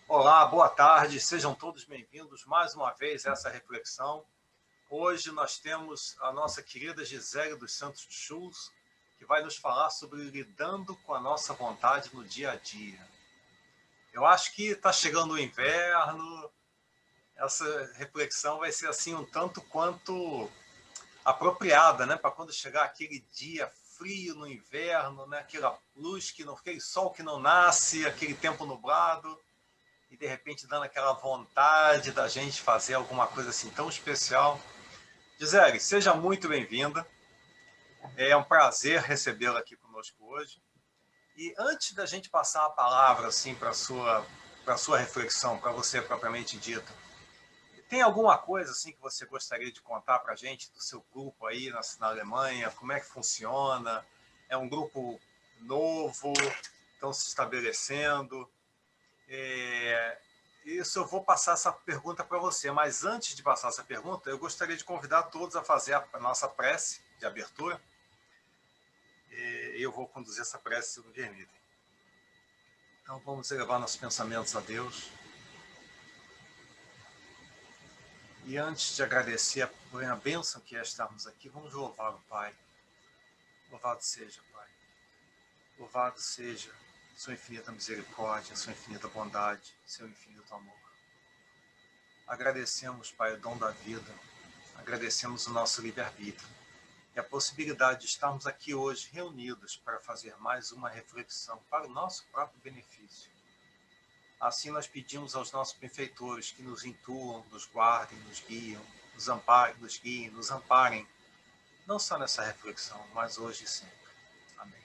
Olá, boa tarde, sejam todos bem-vindos mais uma vez a essa reflexão. Hoje nós temos a nossa querida Gisele dos Santos Schultz, que vai nos falar sobre lidando com a nossa vontade no dia a dia. Eu acho que está chegando o inverno, essa reflexão vai ser assim um tanto quanto apropriada, né? Para quando chegar aquele dia frio no inverno, né? Aquela luz, aquele sol que não nasce, aquele tempo nublado, e de repente dando aquela vontade da gente fazer alguma coisa assim tão especial. Gisele, seja muito bem-vinda. É um prazer recebê-la aqui conosco hoje. E antes da gente passar a palavra assim para a sua reflexão, para você propriamente dita, tem alguma coisa assim que você gostaria de contar para a gente do seu grupo aí na Alemanha? Como é que funciona? É um grupo novo? Estão se estabelecendo? Isso, eu vou passar essa pergunta para você, mas antes de passar essa pergunta, eu gostaria de convidar todos a fazer a nossa prece de abertura. Eu vou conduzir essa prece, se me permitem. Então, vamos elevar nossos pensamentos a Deus. E antes de agradecer a bênção que é estarmos aqui, vamos louvar o Pai. Louvado seja, Pai. Louvado seja sua infinita misericórdia, sua infinita bondade, seu infinito amor. Agradecemos, Pai, o dom da vida. Agradecemos o nosso livre-arbítrio e a possibilidade de estarmos aqui hoje reunidos para fazer mais uma reflexão para o nosso próprio benefício. Assim nós pedimos aos nossos benfeitores que nos intuam, nos guardem, nos guiem, nos amparem, não só nessa reflexão, mas hoje e sempre. Amém.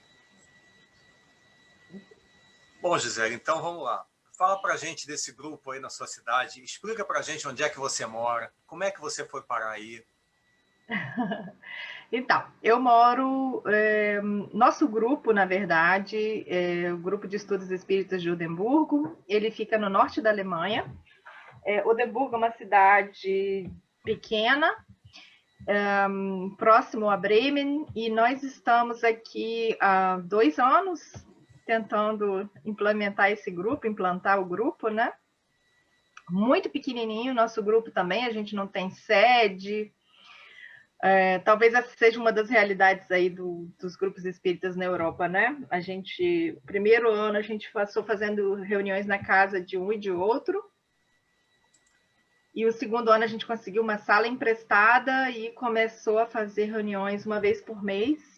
Bom, Gisele, então vamos lá. Fala pra gente desse grupo aí na sua cidade, explica pra gente onde é que você mora, como é que você foi parar aí. Então, eu moro, nosso grupo, na verdade, é o Grupo de Estudos Espíritas de Oldenburgo, ele fica no norte da Alemanha. Oldenburgo é uma cidade pequena, próximo a Bremen, e nós estamos aqui há 2 anos tentando implantar o grupo, né? Muito pequenininho o nosso grupo também, a gente não tem sede. Talvez essa seja uma das realidades aí dos grupos espíritas na Europa, né? Primeiro ano a gente passou fazendo reuniões na casa de um e de outro, e o segundo ano a gente conseguiu uma sala emprestada e começou a fazer reuniões uma vez por mês,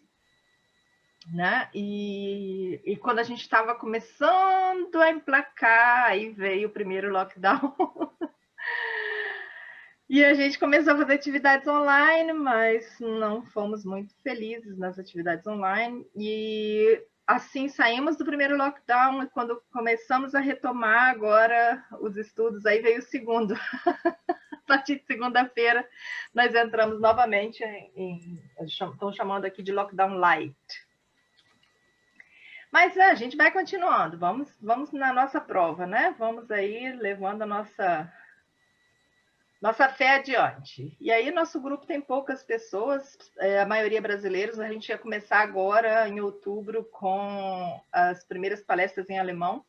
né? E quando a gente estava começando a emplacar, aí veio o primeiro lockdown. E a gente começou a fazer atividades online, mas não fomos muito felizes nas atividades online. E assim saímos do primeiro lockdown e quando começamos a retomar agora os estudos, aí veio o segundo. A partir de segunda-feira, nós entramos novamente estão chamando aqui de lockdown light. Mas a gente vai continuando, vamos na nossa prova, né? Vamos aí levando a nossa fé adiante. E aí nosso grupo tem poucas pessoas, a maioria brasileiros. A gente ia começar agora em outubro com as primeiras palestras em alemão.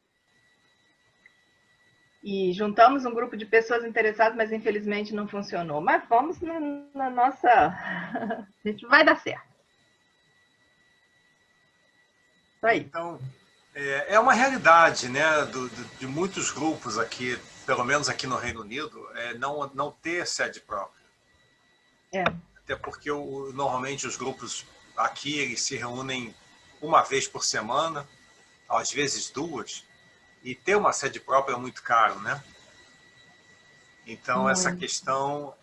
E juntamos um grupo de pessoas interessadas, mas infelizmente não funcionou. Mas vamos na nossa... A gente vai dar certo. Isso aí. Então, é uma realidade, né, de muitos grupos aqui, pelo menos aqui no Reino Unido, não ter sede própria. Até porque normalmente os grupos aqui eles se reúnem uma vez por semana, às vezes 2, e ter uma sede própria é muito caro, né? Então essa questão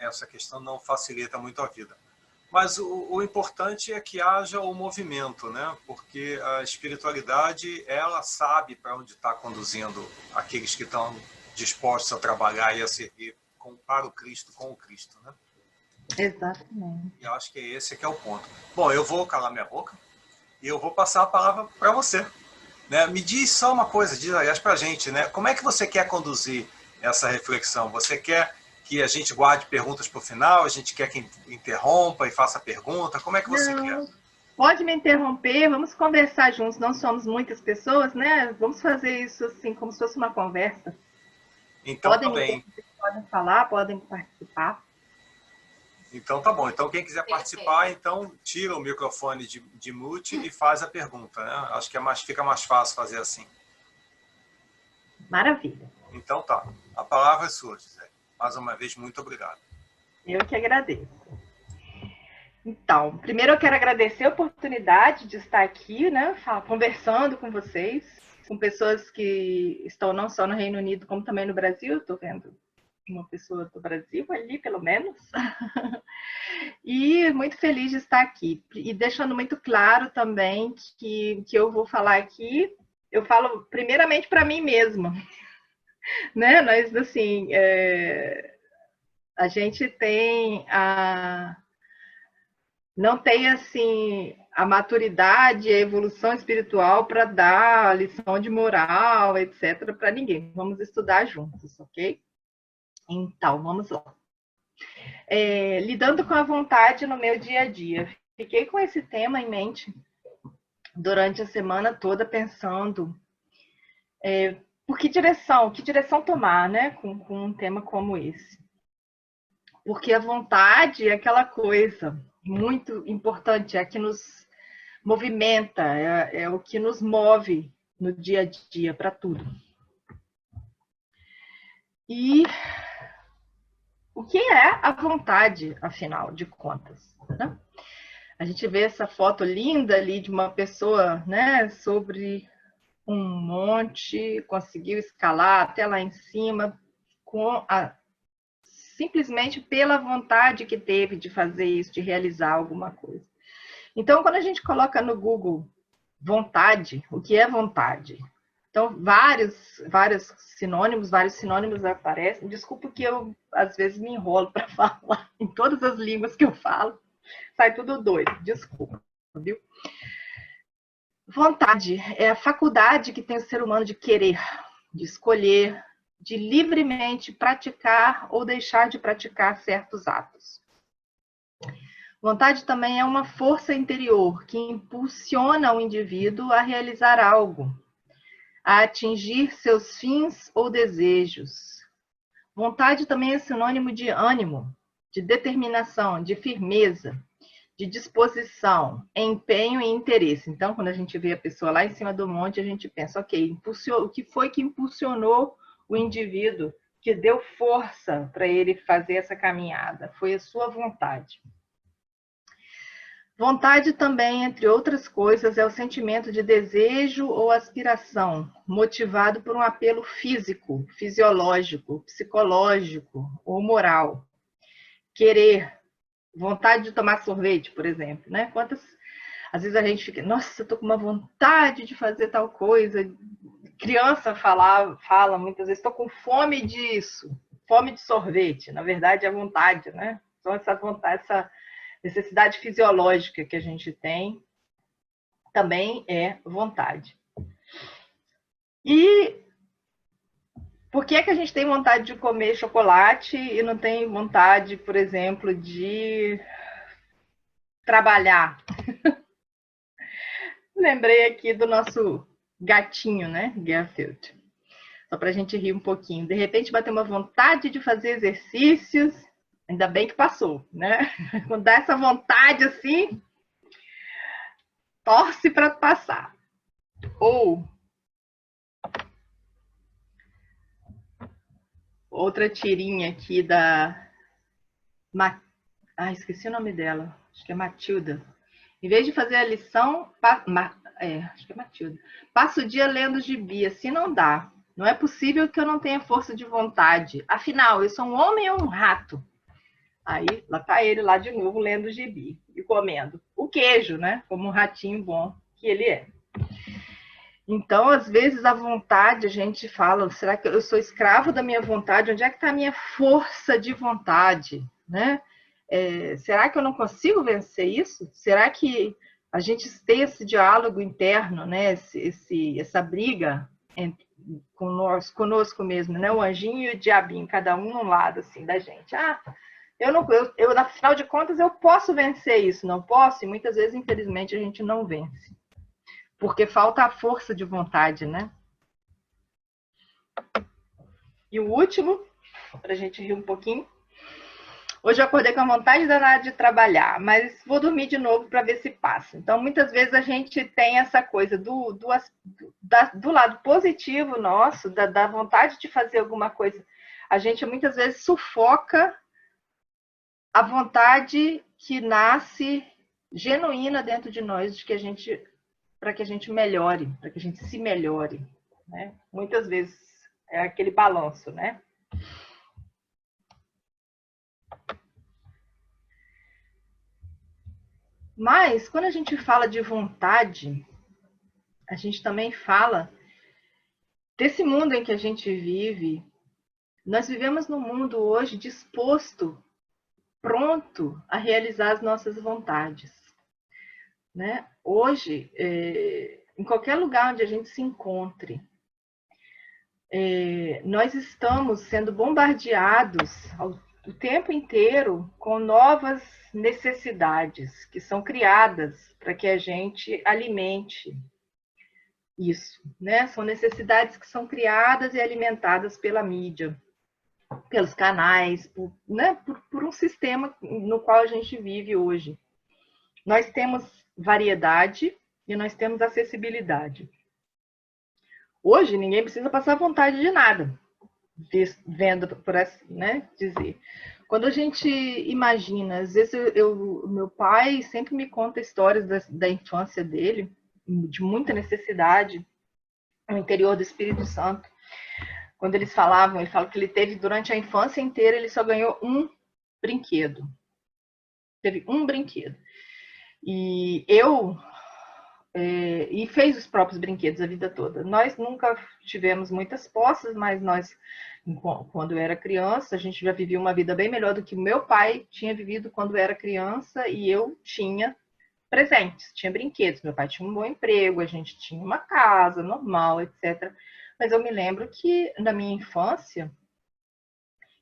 não facilita muito a vida. Mas o importante é que haja o movimento, né? Porque a espiritualidade, ela sabe para onde está conduzindo aqueles que estão dispostos a trabalhar e a servir para o Cristo, com o Cristo, né? Exatamente. E eu acho que esse que é o ponto. Bom, eu vou calar minha boca e eu vou passar a palavra para você. Né? Me diz só uma coisa, diz aliás para a gente, né? Como é que você quer conduzir essa reflexão? Você quer que a gente guarde perguntas para o final? A gente quer que interrompa e faça pergunta? Como é que você quer? Pode me interromper, vamos conversar juntos. Não somos muitas pessoas, né? Vamos fazer isso assim, como se fosse uma conversa. Então tá bem. Podem falar, podem participar. Então tá bom. Então quem quiser participar, então tira o microfone de mute e faz a pergunta, né? Acho que fica mais fácil fazer assim. Maravilha. Então tá. A palavra é sua, Gisele. Mais uma vez, muito obrigado. Eu que agradeço. Então, primeiro eu quero agradecer a oportunidade de estar aqui, né, conversando com vocês, com pessoas que estão não só no Reino Unido, como também no Brasil. Estou vendo uma pessoa do Brasil ali, pelo menos. E muito feliz de estar aqui. E deixando muito claro também que eu vou falar aqui, eu falo primeiramente para mim mesma. Né? Nós, assim, a gente tem não tem assim a maturidade, a evolução espiritual para dar a lição de moral, etc, para ninguém. Vamos estudar juntos, ok? Então, vamos lá. Lidando com a vontade no meu dia a dia. Fiquei com esse tema em mente durante a semana toda, pensando por que direção tomar, né, com um tema como esse. Porque a vontade é aquela coisa muito importante, é a que nos movimenta, é o que nos move no dia a dia para tudo. E o que é a vontade, afinal de contas, né? A gente vê essa foto linda ali de uma pessoa, né, sobre um monte, conseguiu escalar até lá em cima, simplesmente pela vontade que teve de fazer isso, de realizar alguma coisa. Então, quando a gente coloca no Google vontade, o que é vontade? Então, vários sinônimos aparecem. Desculpa que eu, às vezes, me enrolo para falar em todas as línguas que eu falo. Sai tudo doido, desculpa, viu? Vontade é a faculdade que tem o ser humano de querer, de escolher, de livremente praticar ou deixar de praticar certos atos. Vontade também é uma força interior que impulsiona o indivíduo a realizar algo, a atingir seus fins ou desejos. Vontade também é sinônimo de ânimo, de determinação, de firmeza, de disposição, empenho e interesse. Então, quando a gente vê a pessoa lá em cima do monte, a gente pensa, ok, o que foi que impulsionou o indivíduo, que deu força para ele fazer essa caminhada? Foi a sua vontade. Vontade também, entre outras coisas, é o sentimento de desejo ou aspiração, motivado por um apelo físico, fisiológico, psicológico ou moral. Querer, vontade de tomar sorvete, por exemplo, né? Às vezes a gente fica, nossa, eu tô com uma vontade de fazer tal coisa. Criança fala muitas vezes, estou com fome disso, fome de sorvete. Na verdade, é vontade, né? Então, essa vontade, essa necessidade fisiológica que a gente tem também é vontade. E por que é que a gente tem vontade de comer chocolate e não tem vontade, por exemplo, de trabalhar? Lembrei aqui do nosso gatinho, né, Garfield. Só para a gente rir um pouquinho. De repente, bateu uma vontade de fazer exercícios. Ainda bem que passou, né? Quando dá essa vontade assim, torce para passar. Ou outra tirinha aqui da... esqueci o nome dela. Acho que é Matilda. Em vez de fazer a lição... acho que é Matilda. Passa o dia lendo gibi. Assim não dá. Não é possível que eu não tenha força de vontade. Afinal, eu sou um homem ou um rato? Aí, lá tá ele lá de novo, lendo o gibi e comendo o queijo, né? Como um ratinho bom que ele é. Então, às vezes, a vontade, a gente fala, será que eu sou escravo da minha vontade? Onde é que está a minha força de vontade, né? Será que eu não consigo vencer isso? Será que a gente tem esse diálogo interno, né? Essa briga conosco mesmo, né? O anjinho e o diabinho, cada um num lado, assim, da gente. Afinal de contas, eu posso vencer isso, não posso? E muitas vezes, infelizmente, a gente não vence. Porque falta a força de vontade, né? E o último, para a gente rir um pouquinho. Hoje eu acordei com a vontade danada de trabalhar, mas vou dormir de novo para ver se passa. Então, muitas vezes a gente tem essa coisa do lado positivo nosso, da vontade de fazer alguma coisa. A gente muitas vezes sufoca a vontade que nasce genuína dentro de nós, de que para que a gente melhore, para que a gente se melhore, né? Muitas vezes é aquele balanço, né? Mas, quando a gente fala de vontade, a gente também fala desse mundo em que a gente vive. Nós vivemos num mundo hoje disposto, pronto a realizar as nossas vontades, né? Hoje, em qualquer lugar onde a gente se encontre, nós estamos sendo bombardeados o tempo inteiro com novas necessidades que são criadas para que a gente alimente isso, né? São necessidades que são criadas e alimentadas pela mídia, pelos canais, né? por um sistema no qual a gente vive hoje. Nós temos variedade e nós temos acessibilidade. Hoje, ninguém precisa passar vontade de nada, vendo por assim, né, dizer. Quando a gente imagina, às vezes meu pai sempre me conta histórias da infância dele, de muita necessidade, no interior do Espírito Santo. Quando ele fala que ele teve, durante a infância inteira, ele só ganhou um brinquedo. Teve um brinquedo. E e fez os próprios brinquedos a vida toda. Nós nunca tivemos muitas posses, mas nós, quando eu era criança, a gente já vivia uma vida bem melhor do que meu pai tinha vivido quando era criança, e eu tinha presentes, tinha brinquedos. Meu pai tinha um bom emprego, a gente tinha uma casa normal, etc. Mas eu me lembro que na minha infância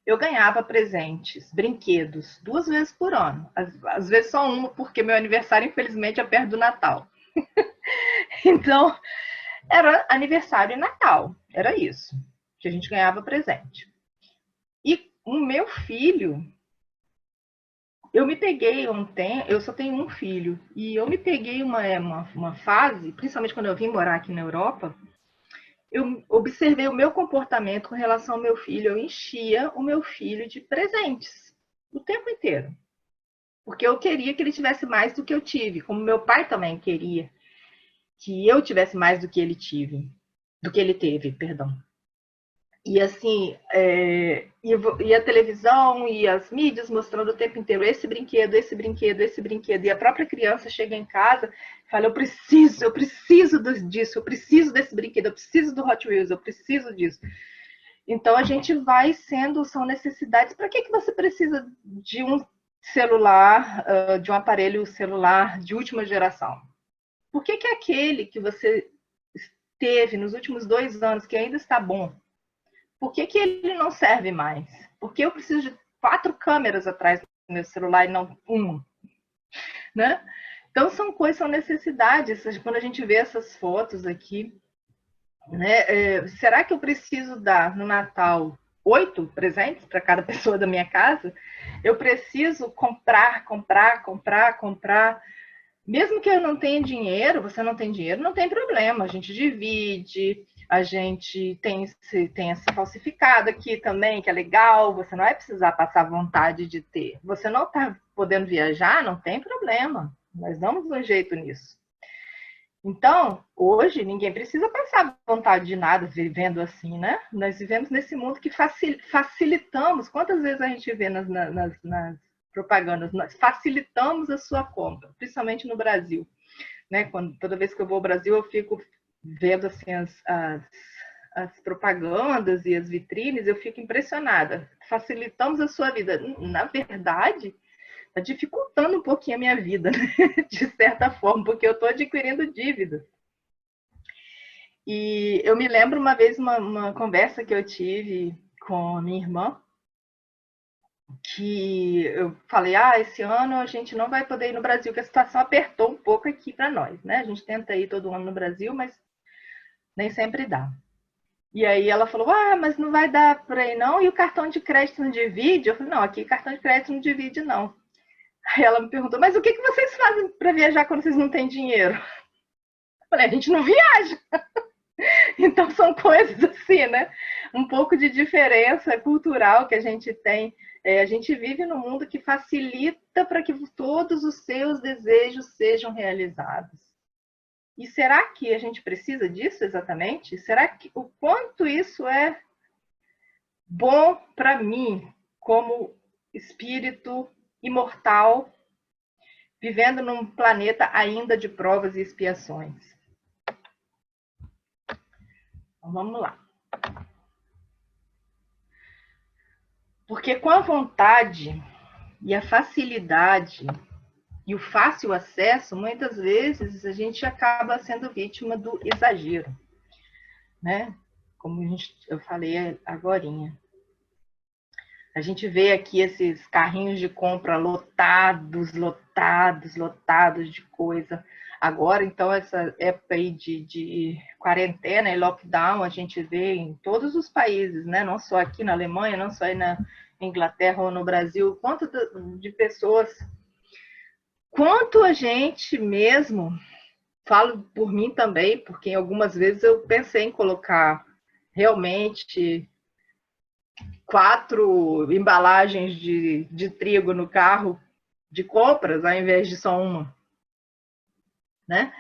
eu ganhava presentes, brinquedos, 2 vezes por ano. Às vezes só uma, porque meu aniversário, infelizmente, é perto do Natal. Então, era aniversário e Natal. Era isso que a gente ganhava presente. E o meu filho, eu me peguei ontem, eu só tenho um filho, e eu me peguei uma fase, principalmente quando eu vim morar aqui na Europa, eu observei o meu comportamento com relação ao meu filho. Eu enchia o meu filho de presentes o tempo inteiro. Porque eu queria que ele tivesse mais do que eu tive, como meu pai também queria que eu tivesse mais do que ele teve, perdão. E assim, e a televisão e as mídias mostrando o tempo inteiro esse brinquedo, esse brinquedo, esse brinquedo. E a própria criança chega em casa e fala, eu preciso disso, eu preciso desse brinquedo, eu preciso do Hot Wheels, eu preciso disso. Então a gente vai são necessidades. Para que você precisa de um celular, de um aparelho celular de última geração? Por que aquele que você teve nos últimos 2 anos, que ainda está bom, por que ele não serve mais? Por que eu preciso de 4 câmeras atrás do meu celular e não uma? Né? Então, são necessidades. Quando a gente vê essas fotos aqui, né? Será que eu preciso dar no Natal 8 presentes para cada pessoa da minha casa? Eu preciso comprar. Mesmo que eu não tenha dinheiro, você não tem dinheiro, não tem problema. A gente divide, a gente tem esse falsificado aqui também, que é legal. Você não vai precisar passar vontade de ter. Você não está podendo viajar, não tem problema. Nós damos um jeito nisso. Então, hoje, ninguém precisa passar vontade de nada vivendo assim, né? Nós vivemos nesse mundo que facilitamos. Quantas vezes a gente vê nas propagandas? Nós facilitamos a sua compra, principalmente no Brasil. Né? Toda vez que eu vou ao Brasil, eu fico vendo assim, as propagandas e as vitrines, eu fico impressionada. Facilitamos a sua vida. Na verdade, está dificultando um pouquinho a minha vida, né? De certa forma, porque eu estou adquirindo dívidas. E eu me lembro uma vez uma conversa que eu tive com a minha irmã, que eu falei, esse ano a gente não vai poder ir no Brasil, porque a situação apertou um pouco aqui para nós, né? A gente tenta ir todo ano no Brasil, mas nem sempre dá. E aí ela falou, ah, mas não vai dar para ir não, e o cartão de crédito não divide? Eu falei, não, aqui cartão de crédito não divide não. Aí ela me perguntou, mas o que vocês fazem para viajar quando vocês não têm dinheiro? Eu falei, a gente não viaja. Então são coisas assim, né? Um pouco de diferença cultural que a gente tem. A gente vive num mundo que facilita para que todos os seus desejos sejam realizados. E será que a gente precisa disso exatamente? Será que o quanto isso é bom para mim, como espírito imortal, vivendo num planeta ainda de provas e expiações? Então, vamos lá. Porque com a vontade e a facilidade e o fácil acesso, muitas vezes a gente acaba sendo vítima do exagero, né? Como eu falei agorinha. A gente vê aqui esses carrinhos de compra lotados, lotados, lotados de coisa. Agora, então, essa época aí de quarentena e lockdown, a gente vê em todos os países, né? Não só aqui na Alemanha, não só aí na Inglaterra ou no Brasil, quanto de pessoas, quanto a gente mesmo, falo por mim também, porque algumas vezes eu pensei em colocar realmente 4 embalagens de trigo no carro de compras, ao invés de só uma, né?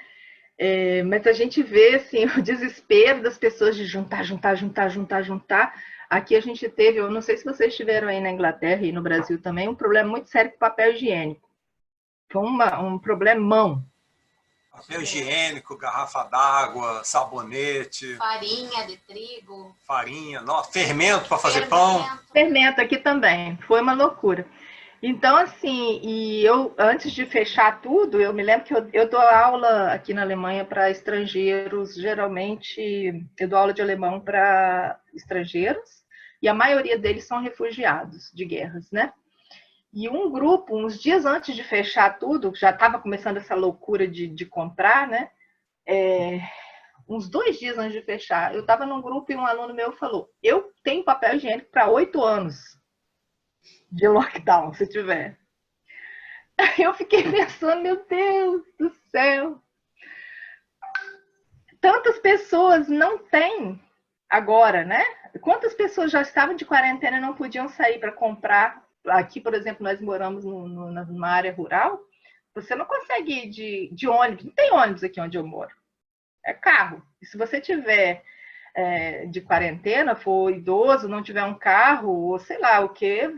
Mas a gente vê assim, o desespero das pessoas de juntar, juntar, juntar, juntar, juntar. Aqui a gente teve, eu não sei se vocês tiveram aí na Inglaterra e no Brasil também, um problema muito sério com papel higiênico. Foi um problemão. Papel higiênico, garrafa d'água, sabonete. Farinha de trigo. Farinha, fermento para fazer pão. Fermento aqui também, foi uma loucura. Então, assim, e eu, antes de fechar tudo, eu me lembro que eu dou aula aqui na Alemanha para estrangeiros, geralmente eu dou aula de alemão para estrangeiros, e a maioria deles são refugiados de guerras, né? E um grupo, uns dias antes de fechar tudo, já estava começando essa loucura de comprar, né? Uns 2 dias antes de fechar, eu estava num grupo e um aluno meu falou, eu tenho papel higiênico para 8 anos de lockdown, se tiver. Aí eu fiquei pensando, meu Deus do céu. Tantas pessoas não têm agora, né? Quantas pessoas já estavam de quarentena e não podiam sair para comprar? Aqui, por exemplo, nós moramos numa área rural. Você não consegue ir de ônibus. Não tem ônibus aqui onde eu moro. É carro. E se você tiver de quarentena, for idoso, não tiver um carro, ou sei lá o que,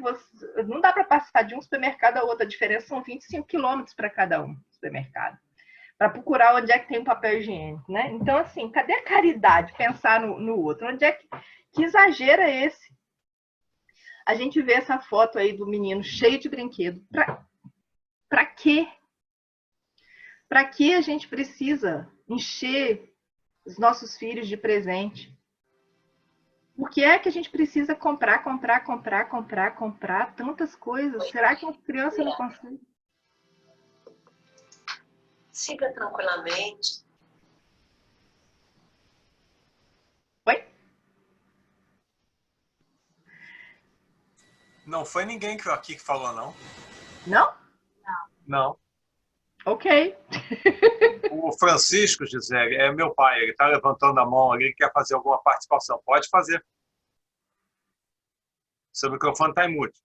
não dá para passar de um supermercado a outro. A diferença são 25 quilômetros para cada um supermercado, para procurar onde é que tem um papel higiênico, né? Então, assim, cadê a caridade? Pensar no outro. Onde é que exagero é esse? A gente vê essa foto aí do menino cheio de brinquedo. Para quê? Para que a gente precisa encher os nossos filhos de presente? Por que é que a gente precisa comprar tantas coisas? Será que uma criança não consegue? Siga tranquilamente. Oi? Não foi ninguém aqui que falou, não. Não? Não. Ok. O Francisco, Gisele, é meu pai. Ele está levantando a mão ali, ele quer fazer alguma participação. Pode fazer. Seu microfone está em mute.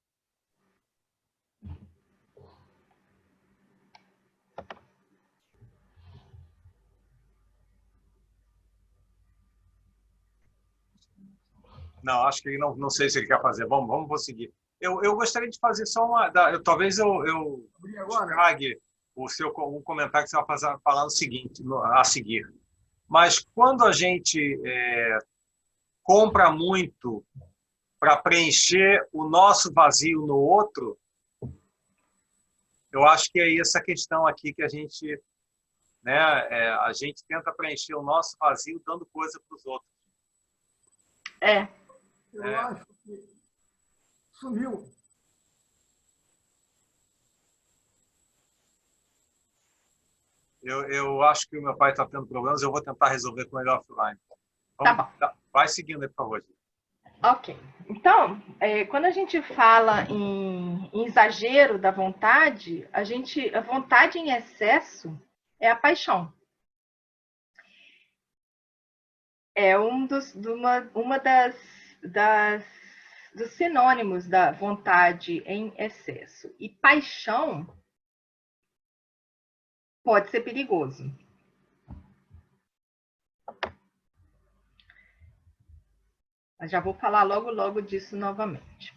Não, acho que ele não sei se ele quer fazer. Vamos seguir. Eu gostaria de fazer só uma... Talvez eu trague um comentário que você vai falar no seguinte, a seguir. Mas quando a gente compra muito para preencher o nosso vazio no outro, eu acho que é essa questão aqui que a gente, né, a gente tenta preencher o nosso vazio dando coisa para os outros. Eu acho que sumiu. Eu acho que o meu pai está tendo problemas, eu vou tentar resolver com ele offline. Tá bom. Vai seguindo aí, por favor. Ok. Então, quando a gente fala em exagero da vontade, a vontade em excesso é a paixão. É dos sinônimos da vontade em excesso. E paixão pode ser perigoso. Mas já vou falar logo disso novamente.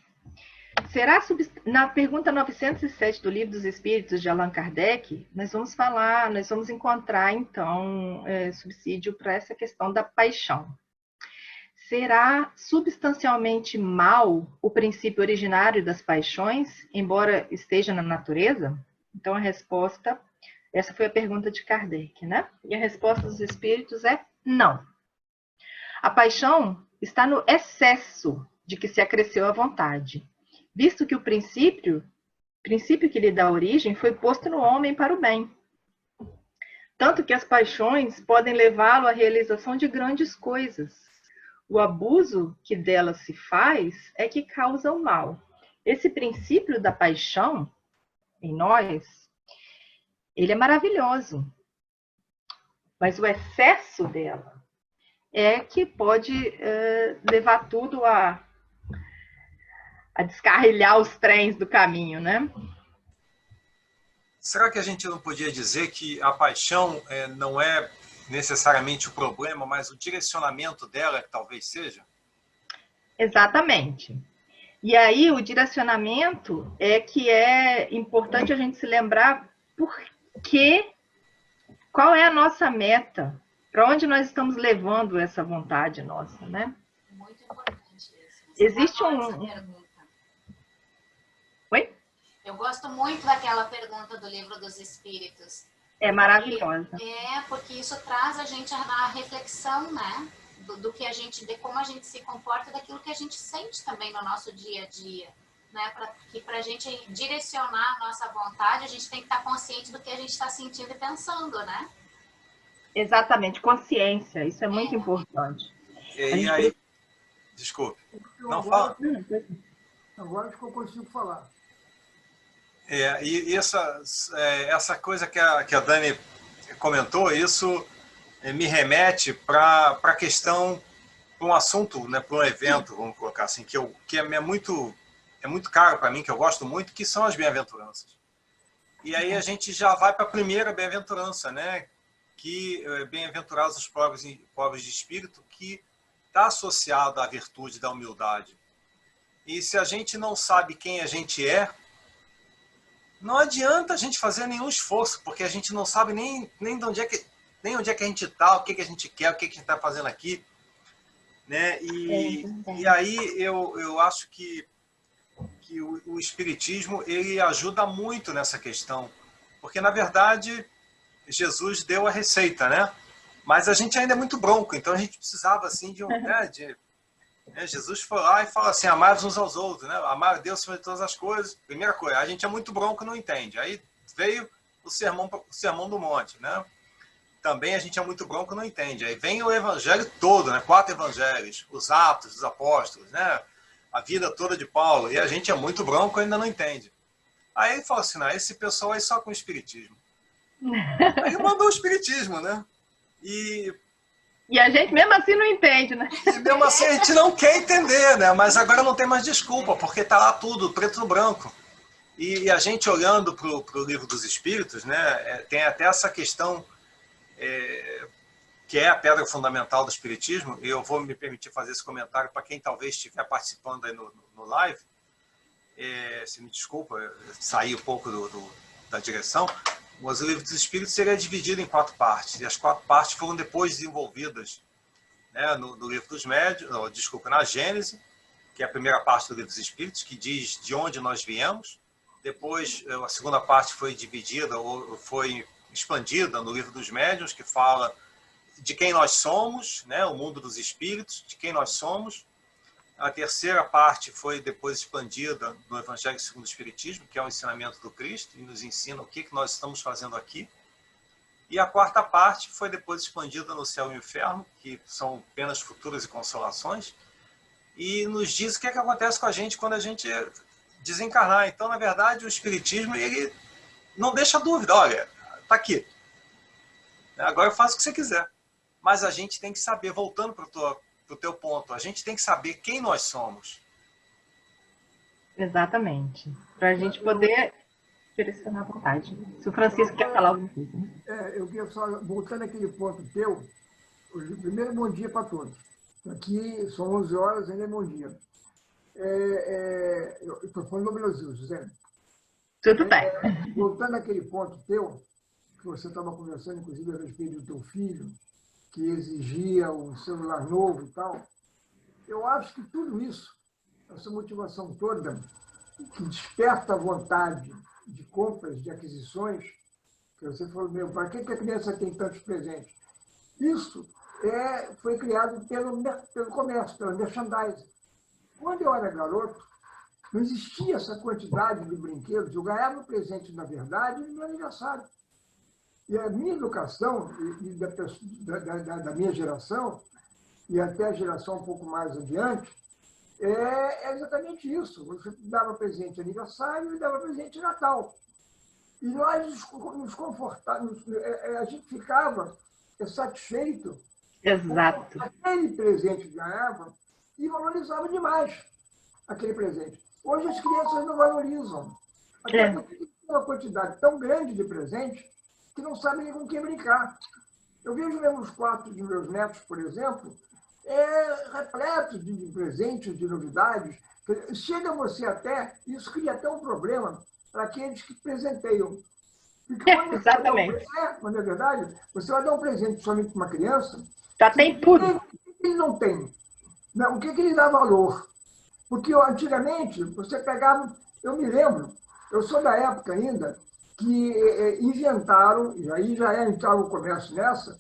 Na pergunta 907 do Livro dos Espíritos de Allan Kardec, nós vamos encontrar, então, subsídio para essa questão da paixão. Será substancialmente mal o princípio originário das paixões, embora esteja na natureza? Então, essa foi a pergunta de Kardec, né? E a resposta dos espíritos é não. A paixão está no excesso de que se acresceu a vontade, visto que o princípio que lhe dá origem foi posto no homem para o bem. Tanto que as paixões podem levá-lo à realização de grandes coisas. O abuso que delas se faz é que causa o mal. Esse princípio da paixão em nós, ele é maravilhoso. Mas o excesso dela é que pode levar tudo a descarrilhar os trens do caminho, né? Será que a gente não podia dizer que a paixão não é necessariamente o problema, mas o direcionamento dela que talvez seja? Exatamente. E aí o direcionamento é que é importante a gente se lembrar qual é a nossa meta, para onde nós estamos levando essa vontade nossa, né? Muito importante isso. Existe essa pergunta. Oi? Eu gosto muito daquela pergunta do Livro dos Espíritos. É maravilhosa. Porque isso traz a gente à reflexão, né? Do que a gente, de como a gente se comporta, daquilo que a gente sente também no nosso dia a dia, né? Para a gente direcionar a nossa vontade, a gente tem que estar consciente do que a gente está sentindo e pensando, né? Exatamente, consciência, isso é muito importante. E aí, desculpe, não fala. Agora acho que eu consigo falar. E essa coisa que a Dani comentou, isso me remete para a questão, para um assunto, né, para um evento, vamos colocar assim, que é muito caro para mim, que eu gosto muito, que são as bem-aventuranças. E aí a gente já vai para a primeira bem-aventurança, né? Que bem-aventurados os pobres de espírito, que está associado à virtude da humildade. E se a gente não sabe quem a gente é, não adianta a gente fazer nenhum esforço, porque a gente não sabe nem onde é que a gente está, o que a gente quer, o que a gente está fazendo aqui. Né? E aí eu acho que o Espiritismo ele ajuda muito nessa questão, porque, na verdade, Jesus deu a receita, né? Mas a gente ainda é muito bronco, então a gente precisava assim Jesus foi lá e fala assim, amar uns aos outros, né? Amar a Deus acima de todas as coisas. Primeira coisa, a gente é muito bronco e não entende. Aí veio o sermão do monte, né? Também a gente é muito bronco e não entende. Aí vem o evangelho todo, né? 4 evangelhos, os Atos dos Apóstolos, né? A vida toda de Paulo. E a gente é muito bronco e ainda não entende. Aí ele fala assim, não, esse pessoal aí só com o espiritismo. Aí mandou o espiritismo, né? E a gente mesmo assim não entende, né? E mesmo assim a gente não quer entender, né? Mas agora não tem mais desculpa, porque está lá tudo, preto no branco. E a gente olhando para o Livro dos Espíritos, né? Tem até essa questão que é a pedra fundamental do Espiritismo, e eu vou me permitir fazer esse comentário para quem talvez estiver participando aí no live. Se me desculpa, saí um pouco da direção, mas o Livro dos Espíritos seria dividido em 4 partes, e as 4 partes foram depois desenvolvidas, né, no Livro dos Médiuns, na Gênese, que é a primeira parte do Livro dos Espíritos, que diz de onde nós viemos. Depois, a segunda parte foi dividida, ou foi expandida no Livro dos Médiuns, que fala de quem nós somos, né, o mundo dos espíritos, de quem nós somos. A terceira parte foi depois expandida no Evangelho segundo o Espiritismo, que é o ensinamento do Cristo, e nos ensina o que nós estamos fazendo aqui. E a quarta parte foi depois expandida no Céu e Inferno, que são penas futuras e consolações, e nos diz o que é que acontece com a gente quando a gente desencarnar. Então, na verdade, o Espiritismo, ele não deixa dúvida. Olha, está aqui. Agora eu faço o que você quiser. Mas a gente tem que saber, voltando para o teu ponto, a gente tem que saber quem nós somos. Exatamente. Para a gente poder direcionar à vontade. Se o Francisco quer falar alguma coisa. Eu queria só, voltando àquele ponto teu, primeiro, bom dia para todos. Aqui são 11 horas, ainda é bom dia. Eu estou falando no Brasil, José. Tudo bem. Voltando àquele ponto teu, que você estava conversando, inclusive, a respeito do teu filho, que exigia um celular novo e tal, eu acho que tudo isso, essa motivação toda, que desperta a vontade de compras, de aquisições, que você falou, para que a criança tem tantos presentes? Isso foi criado pelo comércio, pelo merchandising. Quando eu era garoto, não existia essa quantidade de brinquedos. Eu ganhava presente, na verdade, no meu aniversário. E a minha educação, e da minha geração, e até a geração um pouco mais adiante, é exatamente isso. Você dava presente de aniversário e dava presente de Natal. E nós nos confortávamos, a gente ficava satisfeito. Exato. Com aquele presente que ganhava e valorizava demais aquele presente. Hoje as crianças não valorizam. Até porque tem uma quantidade tão grande de presente que não sabem nem com quem brincar. Eu vejo mesmo os quartos de meus netos, por exemplo, repletos de presentes, de novidades. Chega você até, isso cria até um problema para aqueles que presenteiam. Porque quando exatamente. Mas, na verdade, você vai dar um presente somente para uma criança, já tem tudo. O que ele não tem? O que ele dá valor? Porque antigamente, você pegava... Eu me lembro, eu sou da época ainda, que inventaram, e aí já entrava o comércio nessa,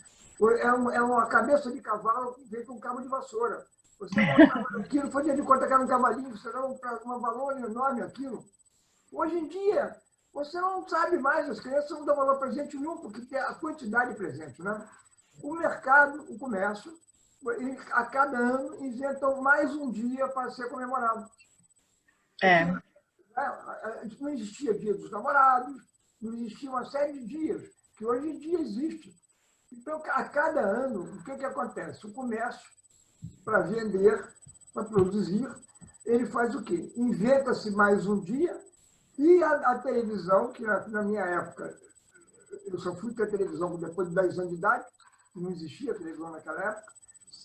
é uma cabeça de cavalo que veio com um cabo de vassoura. Você montava aquilo, fazia de conta que era um cavalinho, você dava um valor enorme aquilo. Hoje em dia, você não sabe mais, as crianças não dão valor presente nenhum, porque tem a quantidade de presente, né? O mercado, o comércio, a cada ano inventam mais um dia para ser comemorado. Não existia Dia dos Namorados, não existia uma série de dias, que hoje em dia existe. Então, a cada ano, o que acontece? O comércio, para vender, para produzir, ele faz o quê? Inventa-se mais um dia e a televisão, que na minha época, eu só fui ter televisão depois de 10 anos de idade, não existia televisão naquela época,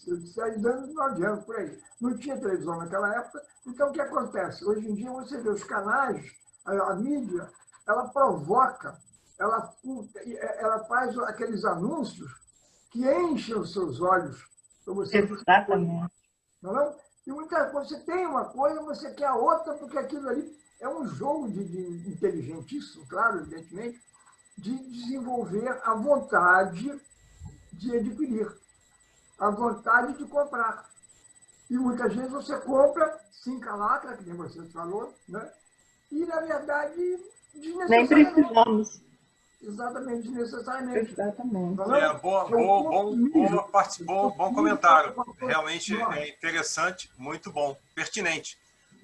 eu disse 10 anos, 9 anos, por aí. Não tinha televisão naquela época. Então, o que acontece? Hoje em dia, você vê os canais, a mídia, ela provoca, ela faz aqueles anúncios que enchem os seus olhos. Para você exatamente. Não? E muitas vezes você tem uma coisa, você quer a outra, porque aquilo ali é um jogo de inteligentíssimo, claro, evidentemente, de desenvolver a vontade de adquirir, a vontade de comprar. E muitas vezes você compra, se encalacra, que nem você falou, né? E, na verdade, desnecessariamente. Nem precisamos. Exatamente, desnecessariamente. Exatamente. Bom comentário. Realmente é interessante, muito bom, pertinente.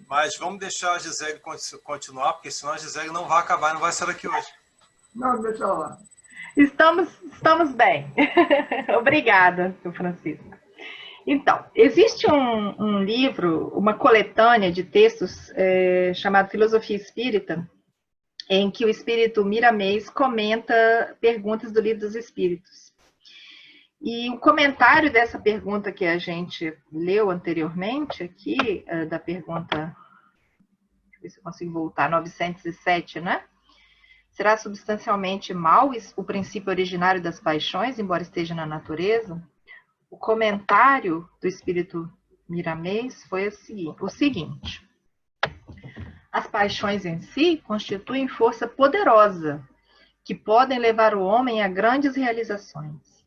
Mas vamos deixar a Gisele continuar, porque senão a Gisele não vai acabar, não vai sair daqui hoje. Não, deixa lá. Estamos bem. Obrigada, Francisco. Então, existe um livro, uma coletânea de textos chamado Filosofia Espírita, em que o espírito Miramês comenta perguntas do Livro dos Espíritos. E o comentário dessa pergunta que a gente leu anteriormente aqui, da pergunta, deixa eu ver se eu consigo voltar, 907, né? Será substancialmente mal o princípio originário das paixões, embora esteja na natureza? O comentário do espírito Miramês foi o seguinte: as paixões em si constituem força poderosa, que podem levar o homem a grandes realizações.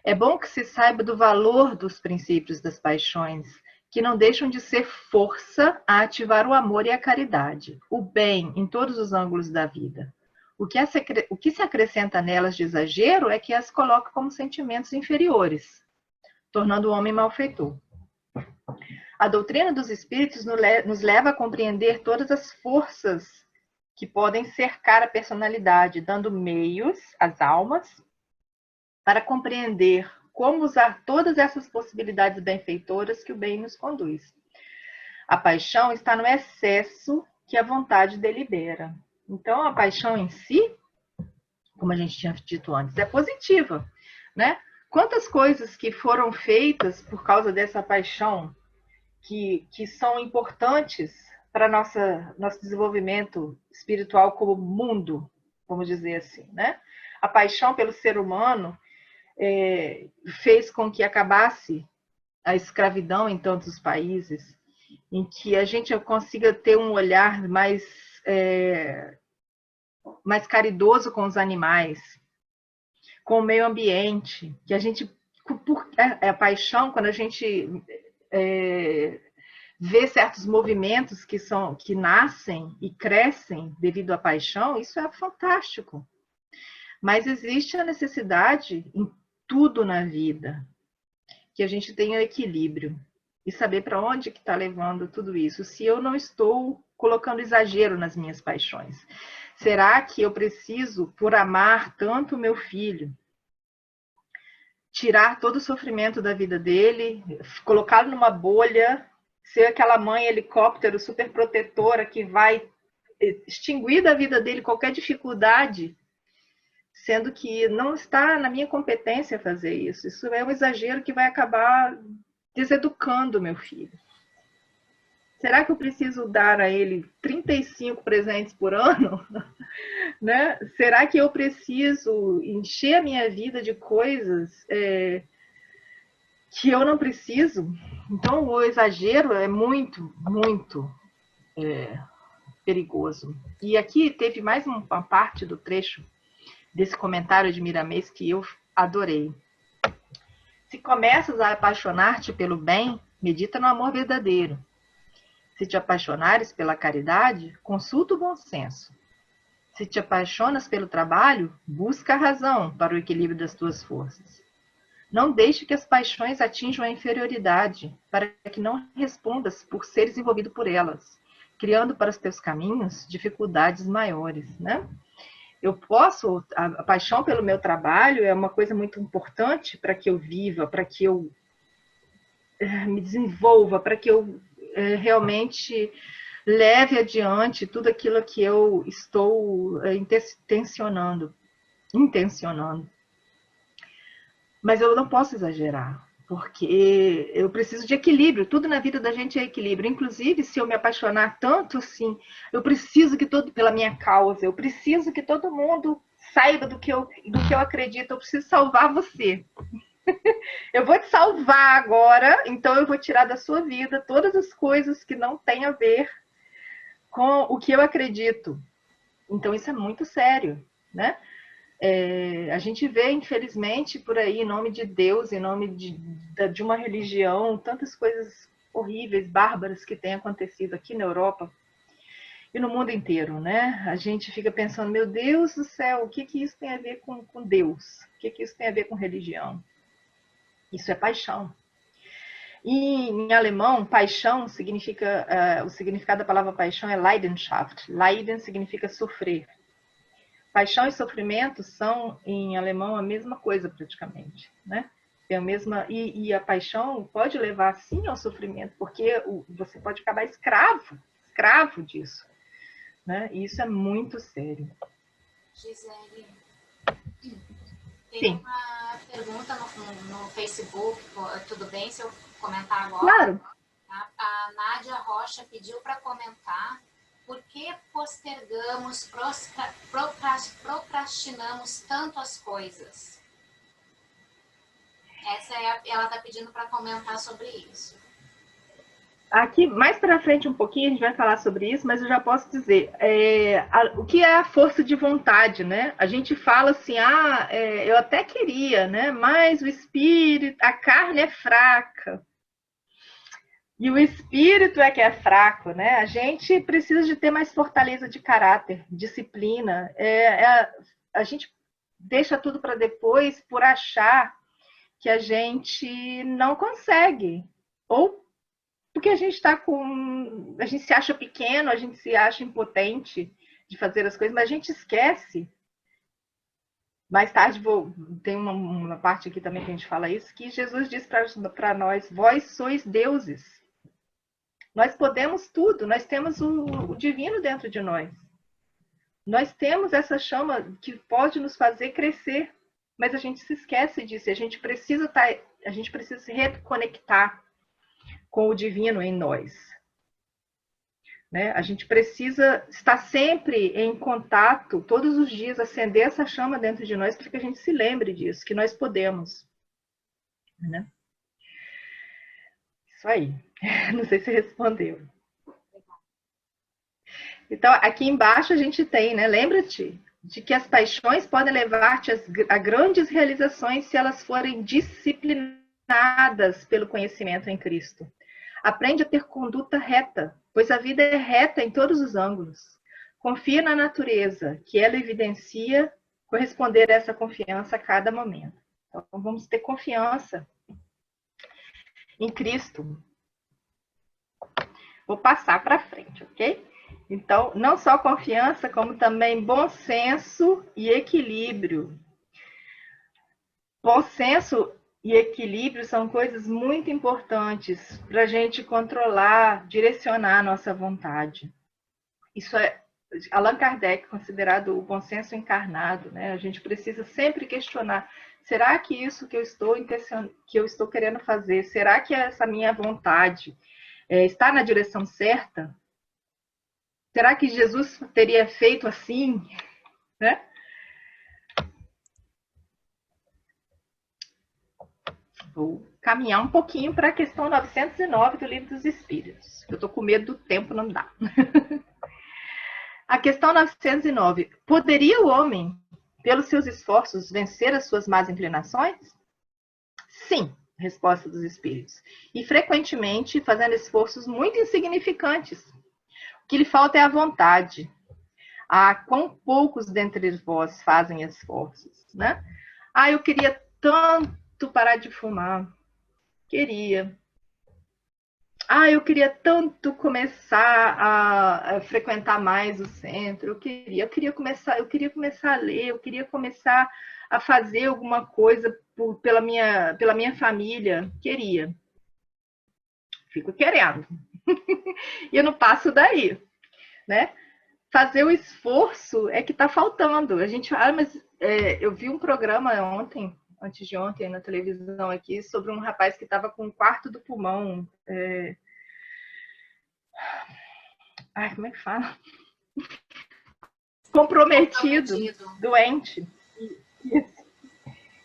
É bom que se saiba do valor dos princípios das paixões, que não deixam de ser força a ativar o amor e a caridade, o bem em todos os ângulos da vida. O que se acrescenta nelas de exagero é que as coloca como sentimentos inferiores, tornando o homem malfeitor. A doutrina dos espíritos nos leva a compreender todas as forças que podem cercar a personalidade, dando meios às almas para compreender como usar todas essas possibilidades benfeitoras que o bem nos conduz. A paixão está no excesso que a vontade delibera. Então, a paixão em si, como a gente tinha dito antes, é positiva, né? Quantas coisas que foram feitas por causa dessa paixão que são importantes para nosso desenvolvimento espiritual como mundo, vamos dizer assim, né? A paixão pelo ser humano fez com que acabasse a escravidão em tantos países, em que a gente consiga ter um olhar mais caridoso com os animais, com o meio ambiente, que a gente, a paixão, quando a gente vê certos movimentos que nascem e crescem devido à paixão, isso é fantástico. Mas existe a necessidade em tudo na vida que a gente tenha equilíbrio e saber para onde que está levando tudo isso. Se eu não estou colocando exagero nas minhas paixões, será que eu preciso, por amar tanto o meu filho, tirar todo o sofrimento da vida dele, colocá-lo numa bolha, ser aquela mãe helicóptero super protetora que vai extinguir da vida dele qualquer dificuldade, sendo que não está na minha competência fazer isso. Isso é um exagero que vai acabar deseducando o meu filho. Será que eu preciso dar a ele 35 presentes por ano? Né? Será que eu preciso encher a minha vida de coisas que eu não preciso? Então, o exagero é muito, muito perigoso. E aqui teve mais uma parte do trecho desse comentário de Miramês que eu adorei. Se começas a apaixonar-te pelo bem, medita no amor verdadeiro. Se te apaixonares pela caridade, consulta o bom senso. Se te apaixonas pelo trabalho, busca a razão para o equilíbrio das tuas forças. Não deixe que as paixões atinjam a inferioridade, para que não respondas por seres envolvido por elas, criando para os teus caminhos dificuldades maiores, né? A paixão pelo meu trabalho é uma coisa muito importante para que eu viva, para que eu me desenvolva, para que eu realmente leve adiante tudo aquilo que eu estou intencionando. Mas eu não posso exagerar, porque eu preciso de equilíbrio. Tudo na vida da gente é equilíbrio. Inclusive, se eu me apaixonar tanto assim, eu preciso pela minha causa, eu preciso que todo mundo saiba do que eu acredito, eu preciso salvar você. Eu vou te salvar agora, então eu vou tirar da sua vida todas as coisas que não têm a ver com o que eu acredito. Então isso é muito sério, né? A gente vê, infelizmente, por aí, em nome de Deus, em nome de uma religião, tantas coisas horríveis, bárbaras que têm acontecido aqui na Europa e no mundo inteiro, né? A gente fica pensando, meu Deus do céu, o que isso tem a ver com Deus? O que isso tem a ver com religião? Isso é paixão. E em alemão, paixão significa, o significado da palavra paixão é Leidenschaft. Leiden significa sofrer. Paixão e sofrimento são, em alemão, a mesma coisa praticamente, né? É a mesma, e a paixão pode levar, sim, ao sofrimento, porque você pode acabar escravo disso, né? E isso é muito sério. Gisele, tem sim. uma pergunta no Facebook, tudo bem se eu comentar agora? Claro. A Nádia Rocha pediu para comentar por que postergamos, procrastinamos tanto as coisas. Ela está pedindo para comentar sobre isso. Aqui, mais para frente um pouquinho, a gente vai falar sobre isso, mas eu já posso dizer, o que é a força de vontade, né? A gente fala assim, eu até queria, né? Mas o espírito, a carne é fraca. E o espírito é que é fraco, né? A gente precisa de ter mais fortaleza de caráter, disciplina. A gente deixa tudo para depois por achar que a gente não consegue. Ou porque a gente está com... A gente se acha pequeno, a gente se acha impotente de fazer as coisas, mas a gente esquece. Mais tarde tem uma parte aqui também que a gente fala isso, que Jesus diz para nós, vós sois deuses. Nós podemos tudo, nós temos o divino dentro de nós. Nós temos essa chama que pode nos fazer crescer, mas a gente se esquece disso. A gente precisa se reconectar com o divino em nós. Né? A gente precisa estar sempre em contato, todos os dias, acender essa chama dentro de nós, para que a gente se lembre disso, que nós podemos. Né? Isso aí. Não sei se respondeu. Então, aqui embaixo a gente tem, né? Lembra-te de que as paixões podem levar-te a grandes realizações se elas forem disciplinadas pelo conhecimento em Cristo. Aprende a ter conduta reta, pois a vida é reta em todos os ângulos. Confia na natureza, que ela evidencia corresponder a essa confiança a cada momento. Então, vamos ter confiança em Cristo. Vou passar para frente, ok? Então, não só confiança, como também bom senso e equilíbrio. Bom senso e equilíbrio são coisas muito importantes para a gente controlar, direcionar a nossa vontade. Isso é Allan Kardec, considerado o bom senso encarnado, né? A gente precisa sempre questionar, será que isso que eu estou querendo fazer, será que essa minha vontade está na direção certa? Será que Jesus teria feito assim? Né? Vou caminhar um pouquinho para a questão 909 do Livro dos Espíritos. Eu estou com medo do tempo, não dá. A questão 909. Poderia o homem, pelos seus esforços, vencer as suas más inclinações? Sim, resposta dos Espíritos. E frequentemente fazendo esforços muito insignificantes. O que lhe falta é a vontade. Quão poucos dentre vós fazem esforços, né? Eu queria tanto parar de fumar. Queria. Eu queria tanto começar a frequentar mais o centro. Eu queria começar a ler, eu queria começar a fazer alguma coisa pela minha família. Queria. Fico querendo. E eu não passo daí, né? Fazer o esforço é que está faltando. A gente, eu vi um programa antes de ontem, na televisão aqui, sobre um rapaz que estava com um quarto do pulmão. Como é que fala? Comprometido, doente.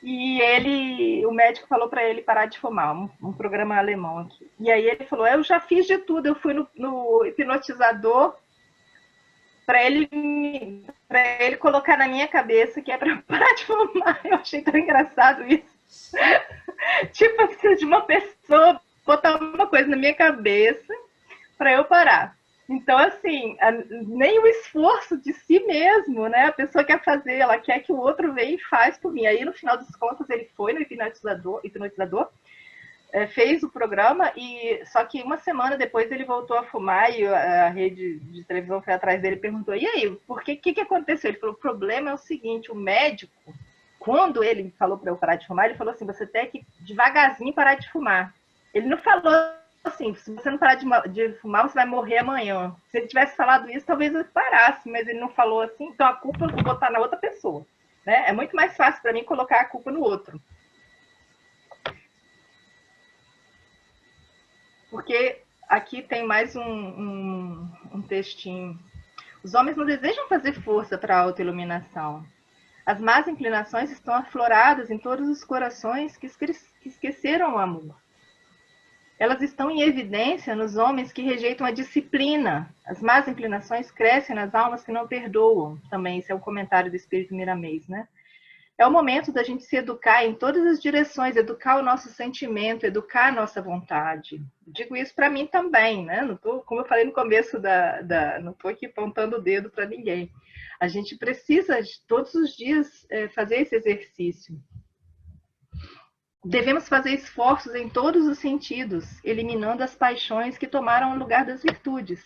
E o médico falou para ele parar de fumar, um programa alemão aqui. E aí ele falou, eu já fiz de tudo, eu fui no hipnotizador para ele colocar na minha cabeça que é para parar de fumar. Eu achei tão engraçado isso. Tipo, eu preciso de uma pessoa botar uma coisa na minha cabeça para eu parar. Então, assim, nem o esforço de si mesmo, né? A pessoa quer fazer, ela quer que o outro venha e faz por mim. Aí, no final das contas, ele foi no hipnotizador, fez o programa, só que uma semana depois ele voltou a fumar e a rede de televisão foi atrás dele e perguntou, e aí, por que aconteceu? Ele falou, o problema é o seguinte, o médico, quando ele falou para eu parar de fumar, ele falou assim, você tem que devagarzinho parar de fumar. Ele não falou assim, se você não parar de fumar, você vai morrer amanhã. Se ele tivesse falado isso, talvez eu parasse, mas ele não falou assim, então a culpa eu vou botar na outra pessoa. Né? É muito mais fácil para mim colocar a culpa no outro. Porque aqui tem mais um textinho. Os homens não desejam fazer força para a autoiluminação. As más inclinações estão afloradas em todos os corações que esqueceram o amor. Elas estão em evidência nos homens que rejeitam a disciplina. As más inclinações crescem nas almas que não perdoam. Também esse é o comentário do Espírito Miramês, né? É o momento da gente se educar em todas as direções, educar o nosso sentimento, educar a nossa vontade. Digo isso para mim também, né? Não tô, como eu falei no começo não estou aqui apontando o dedo para ninguém. A gente precisa todos os dias fazer esse exercício. Devemos fazer esforços em todos os sentidos, eliminando as paixões que tomaram o lugar das virtudes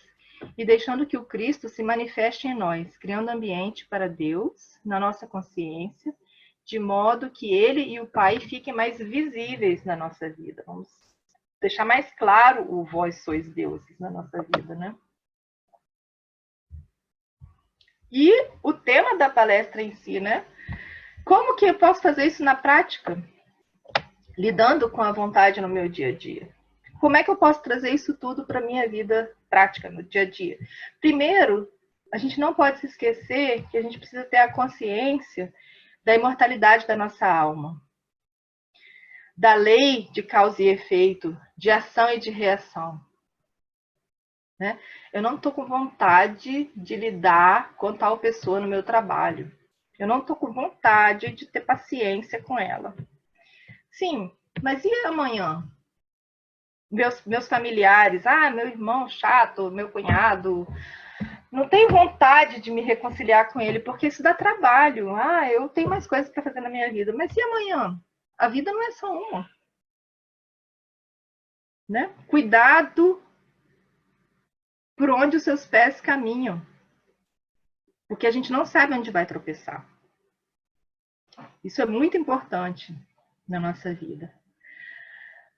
e deixando que o Cristo se manifeste em nós, criando ambiente para Deus na nossa consciência, de modo que Ele e o Pai fiquem mais visíveis na nossa vida. Vamos deixar mais claro o vós sois deuses na nossa vida, né? E o tema da palestra em si, né? Como que eu posso fazer isso na prática? Lidando com a vontade no meu dia a dia. Como é que eu posso trazer isso tudo para a minha vida prática, no dia a dia? Primeiro, a gente não pode se esquecer que a gente precisa ter a consciência da imortalidade da nossa alma, da lei de causa e efeito, de ação e de reação. Né? Eu não estou com vontade de lidar com tal pessoa no meu trabalho. Eu não estou com vontade de ter paciência com ela. Sim, mas e amanhã? Meus familiares, meu irmão chato, meu cunhado, não tenho vontade de me reconciliar com ele, porque isso dá trabalho. Eu tenho mais coisas para fazer na minha vida. Mas e amanhã? A vida não é só uma. Né? Cuidado por onde os seus pés caminham. Porque a gente não sabe onde vai tropeçar. Isso é muito importante na nossa vida.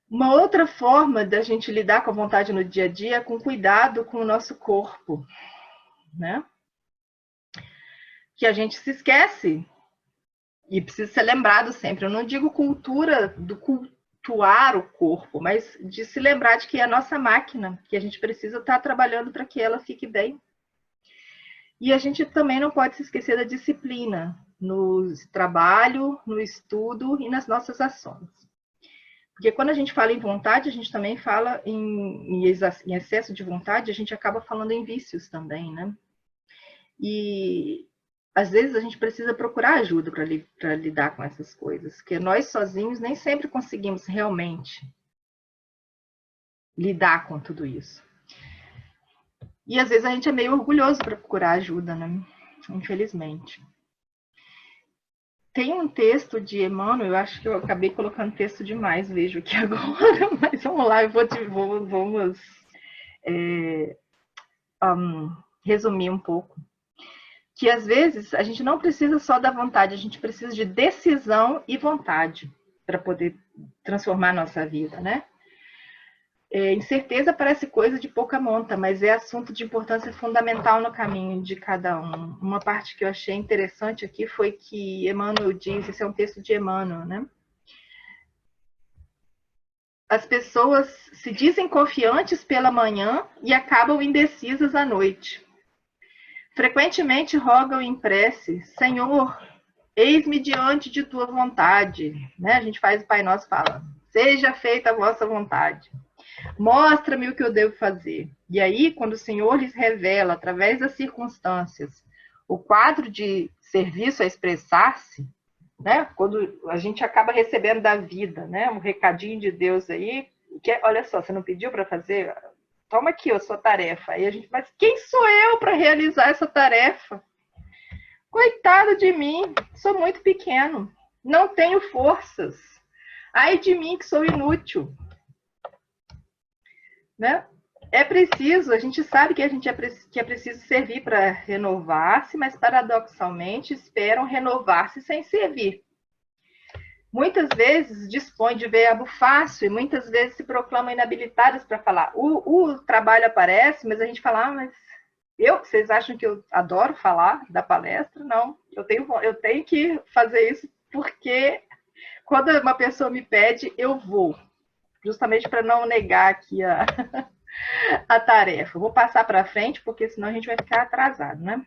Uma outra forma da gente lidar com a vontade no dia a dia é com cuidado com o nosso corpo, né? Que a gente se esquece e precisa ser lembrado sempre. Eu não digo cultura do cultuar o corpo, mas de se lembrar de que é a nossa máquina, que a gente precisa estar trabalhando para que ela fique bem. E a gente também não pode se esquecer da disciplina no trabalho, no estudo e nas nossas ações. Porque quando a gente fala em vontade, a gente também fala em excesso de vontade, a gente acaba falando em vícios também, né? E às vezes a gente precisa procurar ajuda para lidar com essas coisas, porque nós sozinhos nem sempre conseguimos realmente lidar com tudo isso. E às vezes a gente é meio orgulhoso para procurar ajuda, né? Infelizmente. Tem um texto de Emmanuel, eu acho que eu acabei colocando texto demais, vejo aqui agora, mas vamos lá, vamos resumir um pouco. Que às vezes a gente não precisa só da vontade, a gente precisa de decisão e vontade para poder transformar a nossa vida, né? Incerteza parece coisa de pouca monta, mas é assunto de importância fundamental no caminho de cada um. Uma parte que eu achei interessante aqui foi que Emmanuel diz, esse é um texto de Emmanuel, né? As pessoas se dizem confiantes pela manhã e acabam indecisas à noite. Frequentemente rogam em prece, Senhor, eis-me diante de tua vontade. Né? A gente faz o Pai Nosso fala, seja feita a vossa vontade. Mostra-me o que eu devo fazer. E aí, quando o Senhor lhes revela, através das circunstâncias, o quadro de serviço a expressar-se, né? Quando a gente acaba recebendo da vida, né? Um recadinho de Deus aí, que olha só, você não pediu para fazer? Toma aqui a sua tarefa. Aí a gente, mas quem sou eu para realizar essa tarefa? Coitado de mim, sou muito pequeno, não tenho forças. Ai de mim que sou inútil. Né? É preciso, a gente sabe que é preciso servir para renovar-se, mas paradoxalmente esperam renovar-se sem servir. Muitas vezes dispõem de verbo fácil e muitas vezes se proclamam inabilitadas para falar. O trabalho aparece, mas a gente fala, mas vocês acham que eu adoro falar da palestra? Não, eu tenho que fazer isso porque quando uma pessoa me pede, eu vou. Justamente para não negar aqui a tarefa. Vou passar para frente, porque senão a gente vai ficar atrasado, né?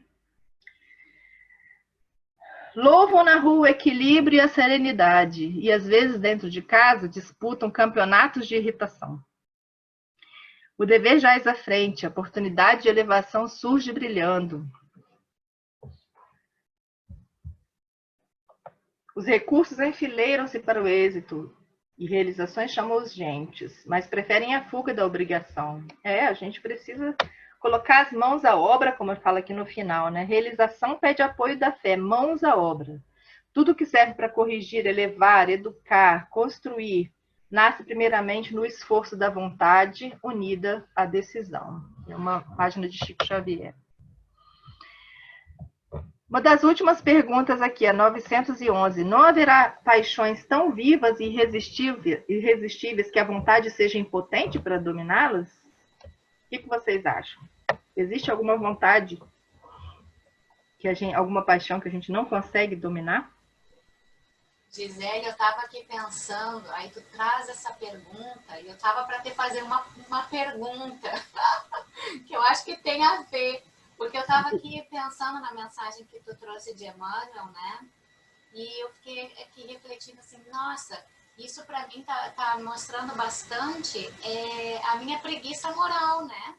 Louvam na rua o equilíbrio e a serenidade, e às vezes dentro de casa disputam campeonatos de irritação. O dever jaz à frente, a oportunidade de elevação surge brilhando. Os recursos enfileiram-se para o êxito e realizações chamam os gentes, mas preferem a fuga da obrigação. A gente precisa colocar as mãos à obra, como eu falo aqui no final, né? Realização pede apoio da fé, mãos à obra. Tudo que serve para corrigir, elevar, educar, construir, nasce primeiramente no esforço da vontade unida à decisão. É uma página de Chico Xavier. Uma das últimas perguntas aqui, a 911. Não haverá paixões tão vivas e irresistíveis que a vontade seja impotente para dominá-las? O que vocês acham? Existe alguma vontade, alguma paixão que a gente não consegue dominar? Gisele, eu estava aqui pensando, aí tu traz essa pergunta, e eu estava para te fazer uma pergunta que eu acho que tem a ver, porque eu estava aqui pensando na mensagem que tu trouxe de Emmanuel, né? E eu fiquei aqui refletindo assim, nossa, isso para mim tá mostrando bastante a minha preguiça moral, né?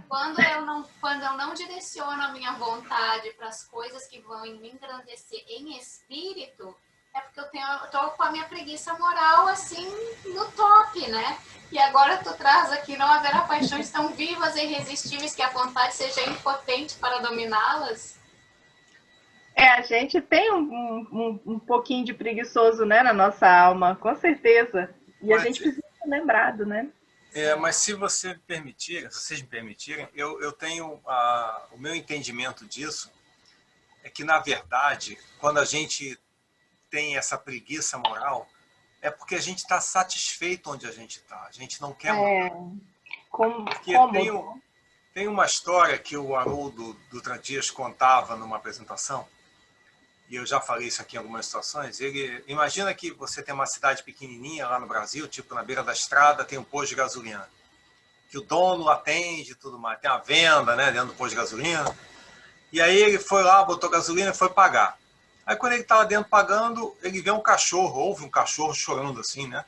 Quando eu não direciono a minha vontade para as coisas que vão me engrandecer em espírito, é porque eu tô com a minha preguiça moral assim no top, né? E agora tu traz aqui, não haverá paixões tão vivas e irresistíveis que a vontade seja impotente para dominá-las. A gente tem um pouquinho de preguiçoso, né, na nossa alma, com certeza. E a gente precisa ser lembrado, né? Mas se vocês me permitirem, eu tenho o meu entendimento disso, é que, na verdade, quando a gente tem essa preguiça moral, é porque a gente está satisfeito onde a gente está. A gente não quer mudar. Porque tem uma história que o Haroldo Dutra Dias contava numa apresentação, e eu já falei isso aqui em algumas situações. Imagina que você tem uma cidade pequenininha lá no Brasil, tipo na beira da estrada, tem um posto de gasolina, que o dono atende e tudo mais, tem a venda, né, dentro do posto de gasolina. E aí ele foi lá, botou gasolina e foi pagar. Aí quando ele estava dentro pagando, ele vê um cachorro, ouve um cachorro chorando assim, né?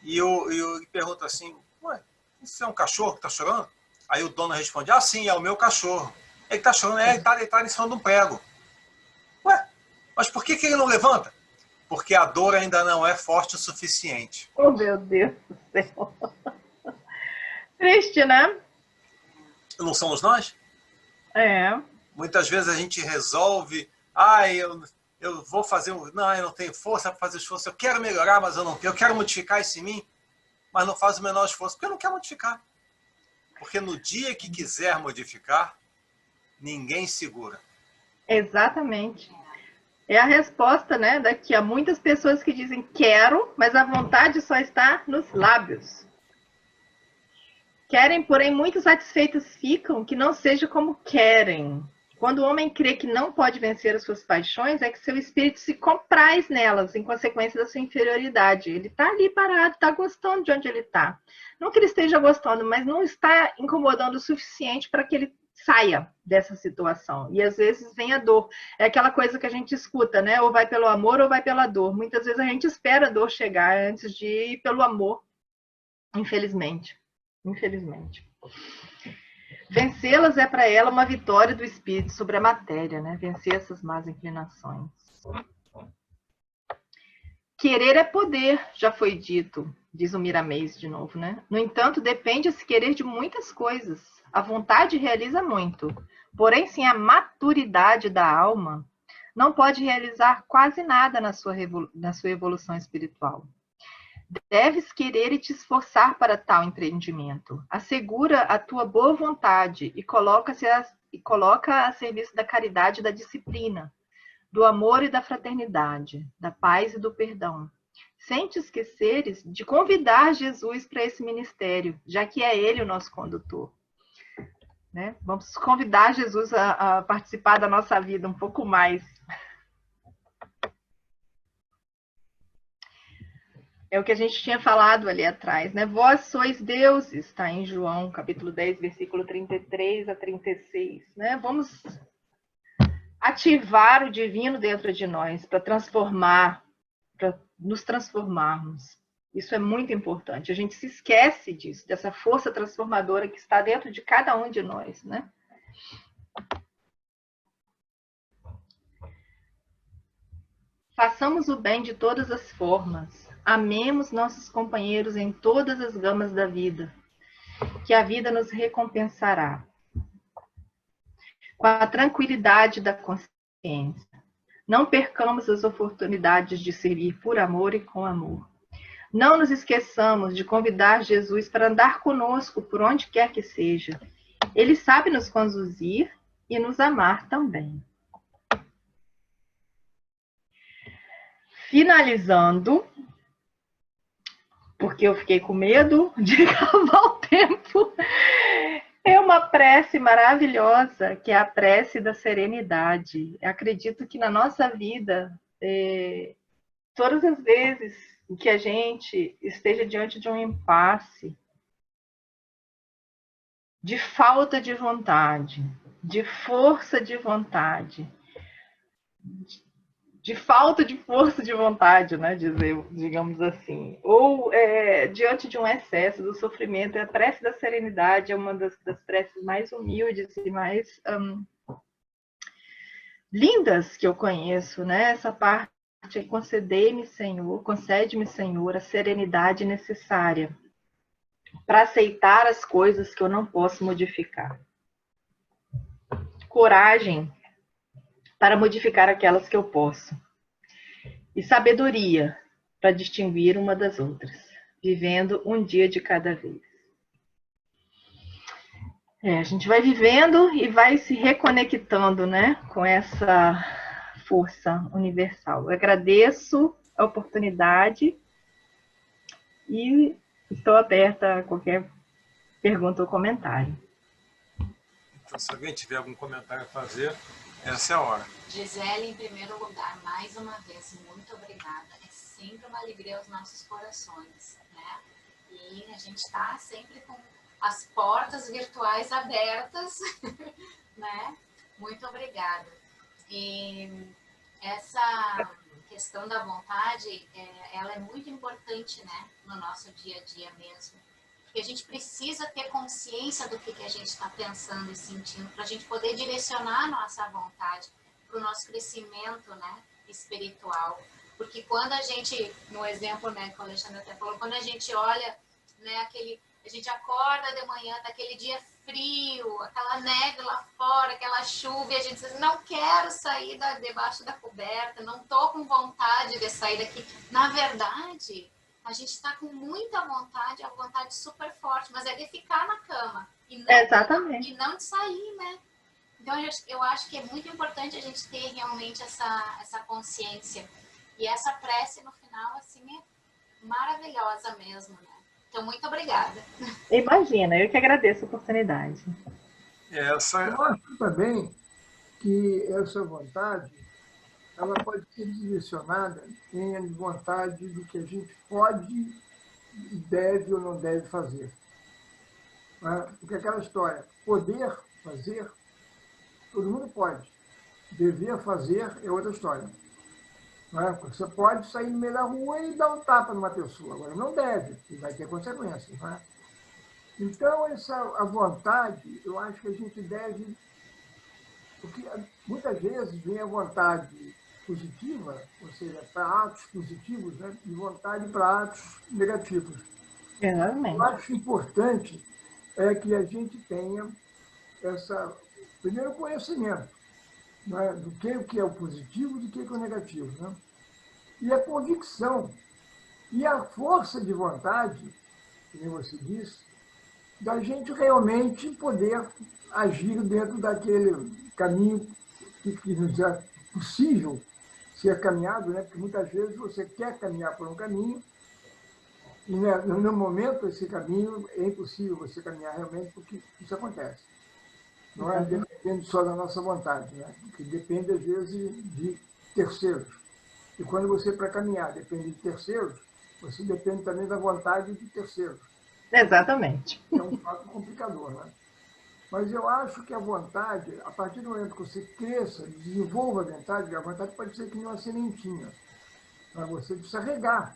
E ele pergunta assim, ué, isso é um cachorro que está chorando? Aí o dono responde, sim, é o meu cachorro. Ele está chorando, ele está deitado em cima de um prego. Ué, mas por que ele não levanta? Porque a dor ainda não é forte o suficiente. Oh, meu Deus do céu. Triste, né? Não somos nós? Muitas vezes a gente resolve, eu vou fazer, não, eu não tenho força para fazer esforço, eu quero melhorar, mas eu quero modificar isso em mim, mas não faz o menor esforço, porque eu não quero modificar. Porque no dia que quiser modificar, ninguém segura. Exatamente. É a resposta, né? Daqui a muitas pessoas que dizem quero, mas a vontade só está nos lábios. Querem, porém, muito satisfeitos ficam que não seja como querem. Quando o homem crê que não pode vencer as suas paixões, é que seu espírito se compraz nelas, em consequência da sua inferioridade. Ele está ali parado, está gostando de onde ele está. Não que ele esteja gostando, mas não está incomodando o suficiente para que ele saia dessa situação. E às vezes vem a dor. É aquela coisa que a gente escuta, né? Ou vai pelo amor ou vai pela dor. Muitas vezes a gente espera a dor chegar antes de ir pelo amor, infelizmente. Infelizmente. Vencê-las é para ela uma vitória do espírito sobre a matéria, né? Vencer essas más inclinações. Querer é poder, já foi dito, diz o Miramês de novo, né? No entanto, depende esse querer de muitas coisas. A vontade realiza muito, porém, sem a maturidade da alma, não pode realizar quase nada na sua evolução espiritual. Deves querer e te esforçar para tal empreendimento. Assegura a tua boa vontade e coloca a serviço da caridade e da disciplina, do amor e da fraternidade, da paz e do perdão. Sem te esqueceres de convidar Jesus para esse ministério, já que é ele o nosso condutor. Né? Vamos convidar Jesus a participar da nossa vida um pouco mais. É o que a gente tinha falado ali atrás, né? Vós sois deuses, está em João, capítulo 10, versículo 33 a 36, né? Vamos ativar o divino dentro de nós para nos transformarmos. Isso é muito importante. A gente se esquece disso, dessa força transformadora que está dentro de cada um de nós, né? Façamos o bem de todas as formas. Amemos nossos companheiros em todas as gamas da vida, que a vida nos recompensará. Com a tranquilidade da consciência. Não percamos as oportunidades de servir por amor e com amor. Não nos esqueçamos de convidar Jesus para andar conosco por onde quer que seja. Ele sabe nos conduzir e nos amar também. Finalizando, porque eu fiquei com medo de acabar o tempo, é uma prece maravilhosa, que é a prece da serenidade. Eu acredito que na nossa vida, todas as vezes que a gente esteja diante de um impasse, de falta de vontade, de força de vontade, de falta de força de vontade, né, digamos assim, ou diante de um excesso do sofrimento, a prece da serenidade é uma das preces mais humildes e mais lindas que eu conheço, né? Essa parte é concede-me, Senhor, a serenidade necessária para aceitar as coisas que eu não posso modificar. Coragem para modificar aquelas que eu posso. E sabedoria para distinguir uma das outras, vivendo um dia de cada vez. A gente vai vivendo e vai se reconectando, né, com essa força universal. Eu agradeço a oportunidade e estou aberta a qualquer pergunta ou comentário. Então, se alguém tiver algum comentário a fazer, essa é a hora. Gisele, em primeiro lugar, mais uma vez, muito obrigada. É sempre uma alegria aos nossos corações, né? E a gente está sempre com as portas virtuais abertas, né? Muito obrigada. E essa questão da vontade, ela é muito importante, né? No nosso dia a dia mesmo. Porque a gente precisa ter consciência do que a gente está pensando e sentindo para a gente poder direcionar a nossa vontade para o nosso crescimento, né, espiritual. Porque quando a gente, no exemplo, né, que o Alexandre até falou, quando a gente olha, né, a gente acorda de manhã, daquele dia frio, aquela neve lá fora, aquela chuva, e a gente diz, não quero sair debaixo da coberta, não estou com vontade de sair daqui. Na verdade, a gente está com muita vontade, a vontade super forte, mas é de ficar na cama. E não, Exatamente. E não de sair, né? Então, eu acho que é muito importante a gente ter realmente essa consciência. E essa prece, no final, assim, é maravilhosa mesmo, né? Então, muito obrigada. Imagina, eu que agradeço a oportunidade. Eu acho também que essa vontade ela pode ser direcionada em vontade do que a gente pode, deve ou não deve fazer. Porque aquela história, poder fazer, todo mundo pode. Dever fazer é outra história. Você pode sair no meio da rua e dar um tapa numa pessoa, agora não deve, e vai ter consequências. Então, a vontade, eu acho que a gente deve... Porque muitas vezes vem a vontade positiva, ou seja, para atos positivos, né, e vontade para atos negativos. Realmente. Eu acho importante que a gente tenha primeiro conhecimento, né, do que é o positivo e do que é o negativo. Né? E a convicção, e a força de vontade, como você disse, da gente realmente poder agir dentro daquele caminho que nos é possível ser caminhado, né? Porque muitas vezes você quer caminhar por um caminho e, né, no momento, esse caminho é impossível você caminhar realmente, porque isso acontece. Não é dependendo só da nossa vontade, né? Porque depende, às vezes, de terceiros. E quando você, para caminhar, depende de terceiros, você depende também da vontade de terceiros. Exatamente. É um fato complicador, né? Mas eu acho que a vontade, a partir do momento que você cresça, desenvolva a vontade pode ser que nem uma sementinha. Mas você precisa regar.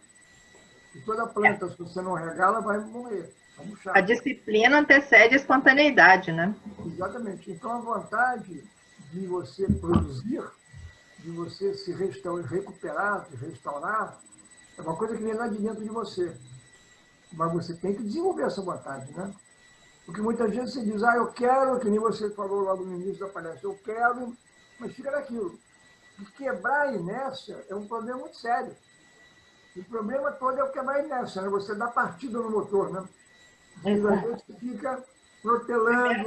E toda planta, se você não regar, ela vai morrer, vai murchar. A disciplina antecede a espontaneidade, né? Exatamente. Então, a vontade de você produzir, de você se recuperar, se restaurar, é uma coisa que vem lá de dentro de você. Mas você tem que desenvolver essa vontade, né? Porque muitas vezes você diz, eu quero, que nem você falou logo no início da palestra, eu quero, mas fica naquilo. E quebrar a inércia é um problema muito sério. O problema todo é o quebrar a inércia, né? Você dá partida no motor, né? E às vezes fica protelando,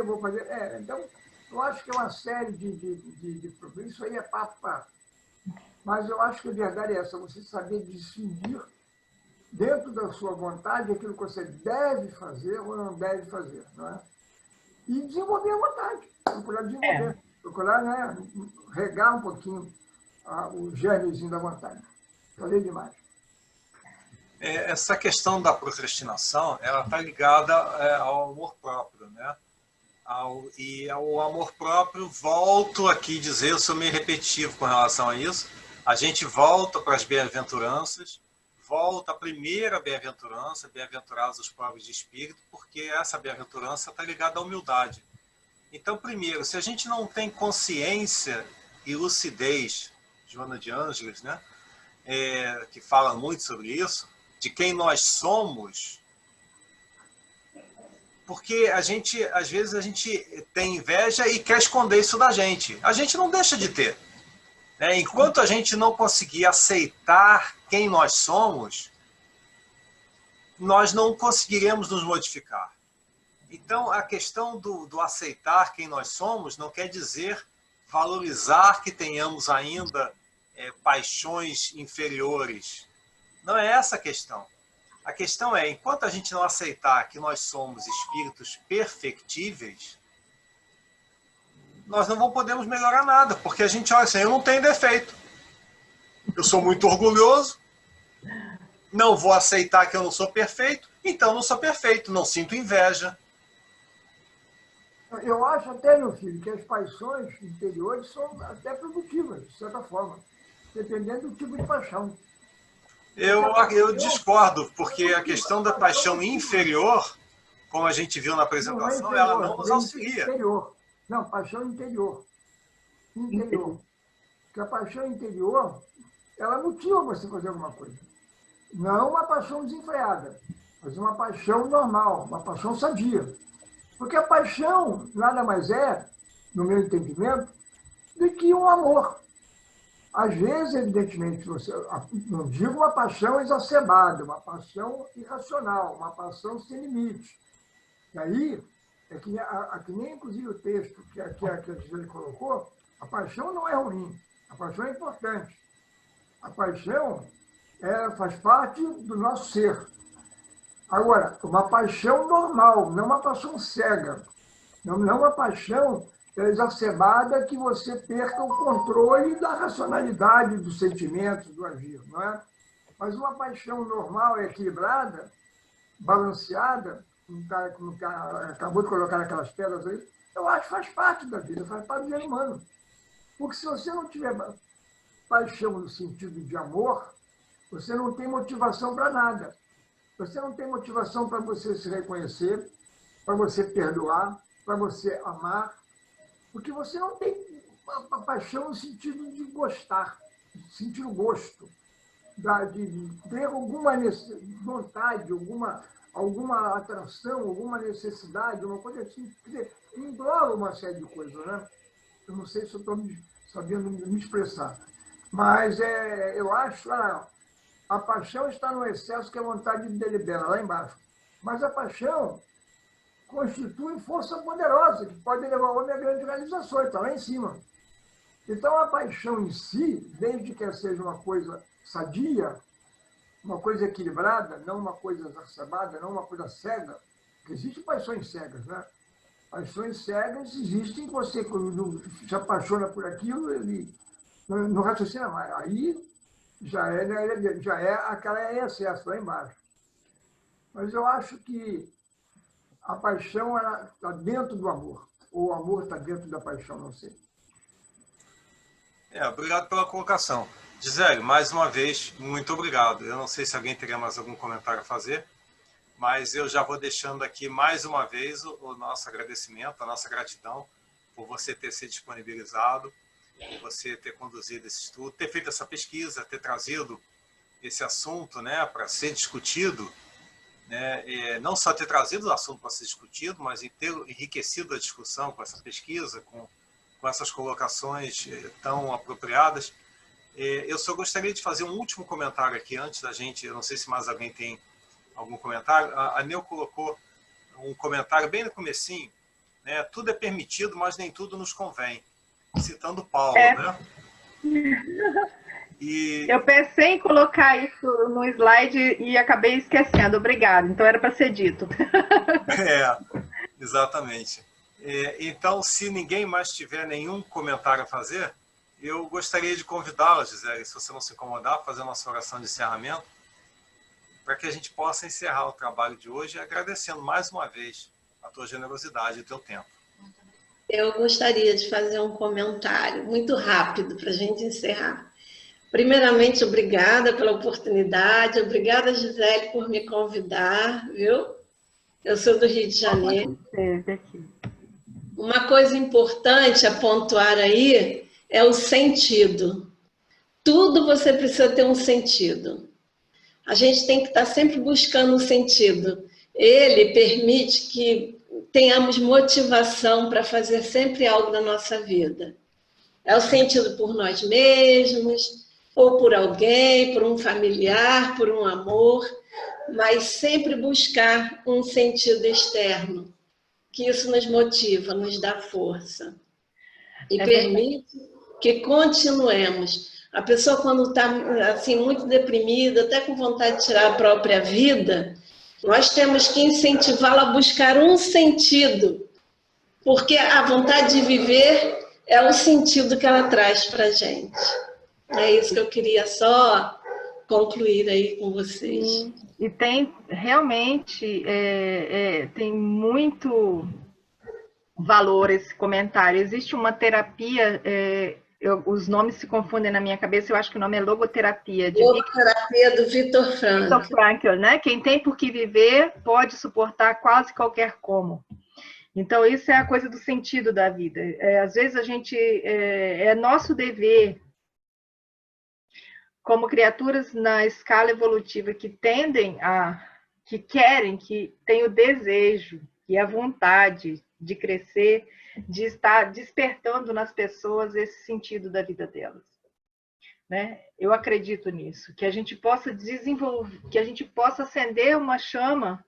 vou fazer. Então, eu acho que é uma série de problemas. Isso aí é papo. Mas eu acho que a verdade é essa, você saber distinguir dentro da sua vontade aquilo que você deve fazer ou não deve fazer, não é? E desenvolver a vontade, procurar desenvolver, procurar, né, regar um pouquinho o germezinho da vontade. Falei demais. Essa questão da procrastinação, ela está ligada ao amor próprio, né? E ao amor próprio, volto aqui a dizer, eu sou meio repetitivo com relação a isso, a gente volta para as bem-aventuranças, volta à primeira bem-aventurança, bem-aventurados os pobres de espírito, porque essa bem-aventurança está ligada à humildade. Então, primeiro, se a gente não tem consciência e lucidez, Joana de Ângeles, né, que fala muito sobre isso, de quem nós somos, porque às vezes a gente tem inveja e quer esconder isso da gente. A gente não deixa de ter. Né? Enquanto a gente não conseguir aceitar quem nós somos, nós não conseguiremos nos modificar. Então, a questão do aceitar quem nós somos não quer dizer valorizar que tenhamos ainda paixões inferiores. Não é essa a questão. A questão é, enquanto a gente não aceitar que nós somos espíritos perfectíveis, nós não podemos melhorar nada, porque a gente olha assim, eu não tenho defeito. Eu sou muito orgulhoso, não vou aceitar que eu não sou perfeito, então não sou perfeito, não sinto inveja. Eu acho até, meu filho, que as paixões interiores são até produtivas, de certa forma, dependendo do tipo de paixão. Eu discordo, porque a questão da paixão inferior, como a gente viu na apresentação, ela não nos auxilia. Interior. Não, paixão interior. Interior. Porque a paixão interior, ela motiva você a fazer alguma coisa. Não uma paixão desenfreada, mas uma paixão normal, uma paixão sadia. Porque a paixão nada mais é, no meu entendimento, do que um amor. Às vezes, evidentemente, você não digo uma paixão exacerbada, uma paixão irracional, uma paixão sem limite. E aí, que nem inclusive o texto que a Gisele colocou, a paixão não é ruim, a paixão é importante. A paixão faz parte do nosso ser. Agora, uma paixão normal, não uma paixão cega, não uma paixão exacerbada que você perca o controle da racionalidade dos sentimentos, do agir, não é? Mas uma paixão normal, equilibrada, balanceada, como o cara acabou de colocar aquelas pedras aí, eu acho que faz parte da vida, faz parte do ser humano. Porque se você não tiver paixão no sentido de amor, você não tem motivação para nada. Você não tem motivação para você se reconhecer, para você perdoar, para você amar, porque você não tem a paixão no sentido de gostar, de sentir o gosto, de ter alguma vontade, alguma atração, alguma necessidade, uma coisa assim. Quer dizer, engloba uma série de coisas, né? Eu não sei se eu estou sabendo me expressar, mas eu acho a paixão está no excesso que a vontade delibera, lá embaixo. Mas a paixão constitui força poderosa, que pode levar o homem a grandes realizações, está lá em cima. Então, a paixão em si, desde que ela seja uma coisa sadia, uma coisa equilibrada, não uma coisa exacerbada, não uma coisa cega, porque existem paixões cegas, né? Paixões cegas existem, você quando se apaixona por aquilo, ele não raciocina mais. Aí já é aquela excesso lá embaixo. Mas eu acho que a paixão está dentro do amor, ou o amor está dentro da paixão, não sei. Obrigado pela colocação. Gisele, mais uma vez, muito obrigado. Eu não sei se alguém teria mais algum comentário a fazer, mas eu já vou deixando aqui mais uma vez o nosso agradecimento, a nossa gratidão por você ter se disponibilizado. você ter conduzido esse estudo, ter feito essa pesquisa, ter trazido esse assunto, né, para ser discutido, né, não só ter trazido o assunto para ser discutido, mas em ter enriquecido a discussão com essa pesquisa, com essas colocações tão apropriadas. Eu só gostaria de fazer um último comentário aqui, antes da gente, eu não sei se mais alguém tem algum comentário. A Neu colocou um comentário bem no comecinho, né, tudo é permitido, mas nem tudo nos convém, citando Paulo, né? E... Eu pensei em colocar isso no slide e acabei esquecendo. Obrigada. Então era para ser dito. Exatamente. Então, se ninguém mais tiver nenhum comentário a fazer, eu gostaria de convidá-la, Gisele, se você não se incomodar, a fazer a nossa oração de encerramento, para que a gente possa encerrar o trabalho de hoje, agradecendo mais uma vez a tua generosidade e o teu tempo. Eu gostaria de fazer um comentário muito rápido para a gente encerrar. Primeiramente, obrigada pela oportunidade, obrigada, Gisele, por me convidar, viu? Eu sou do Rio de Janeiro. Uma coisa importante a pontuar aí é o sentido. Tudo você precisa ter um sentido. A gente tem que estar sempre buscando um sentido. Ele permite que tenhamos motivação para fazer sempre algo na nossa vida. É o sentido por nós mesmos, ou por alguém, por um familiar, por um amor, mas sempre buscar um sentido externo, que isso nos motiva, nos dá força. E permite que continuemos. A pessoa, quando está assim, muito deprimida, até com vontade de tirar a própria vida, nós temos que incentivá-la a buscar um sentido, porque a vontade de viver é o sentido que ela traz para a gente. É isso que eu queria só concluir aí com vocês. Sim. E tem realmente tem muito valor esse comentário. Existe uma terapia, os nomes se confundem na minha cabeça, eu acho que o nome é logoterapia. Logoterapia do Viktor Frankl. Viktor Frankl, né? Quem tem por que viver pode suportar quase qualquer como. Então, isso é a coisa do sentido da vida. Às vezes a gente, é nosso dever, como criaturas na escala evolutiva que que querem, que têm o desejo e a vontade de crescer, de estar despertando nas pessoas esse sentido da vida delas. Né? Eu acredito nisso, que a gente possa desenvolver, que a gente possa acender uma chama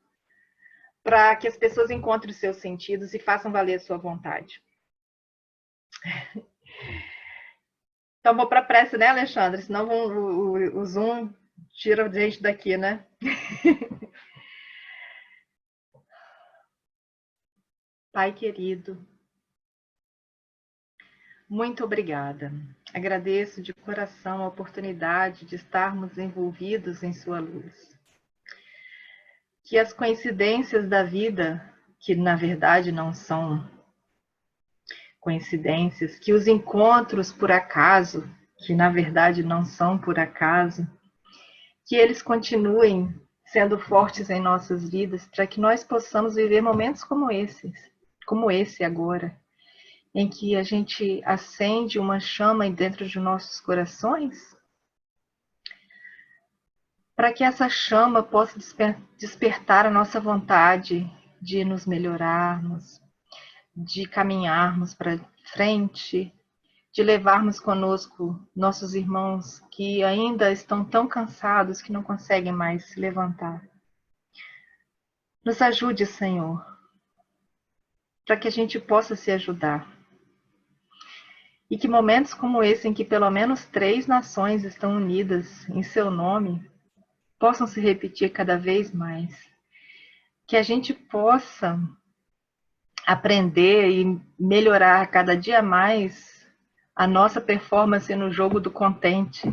para que as pessoas encontrem os seus sentidos e façam valer a sua vontade. Então, vou para a prece, né, Alexandre? Senão o Zoom tira a gente daqui, né? Pai querido, muito obrigada. Agradeço de coração a oportunidade de estarmos envolvidos em sua luz. Que as coincidências da vida, que na verdade não são coincidências, que os encontros por acaso, que na verdade não são por acaso, que eles continuem sendo fortes em nossas vidas, para que nós possamos viver momentos como esse agora, em que a gente acende uma chama dentro de nossos corações, para que essa chama possa despertar a nossa vontade de nos melhorarmos, de caminharmos para frente, de levarmos conosco nossos irmãos que ainda estão tão cansados que não conseguem mais se levantar. Nos ajude, Senhor, para que a gente possa se ajudar. E que momentos como esse, em que pelo menos 3 nações estão unidas em seu nome, possam se repetir cada vez mais. Que a gente possa aprender e melhorar cada dia mais a nossa performance no jogo do contente,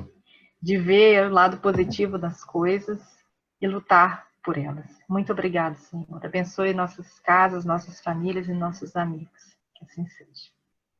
de ver o lado positivo das coisas e lutar por elas. Muito obrigada, Senhor. Abençoe nossas casas, nossas famílias e nossos amigos. Que assim seja.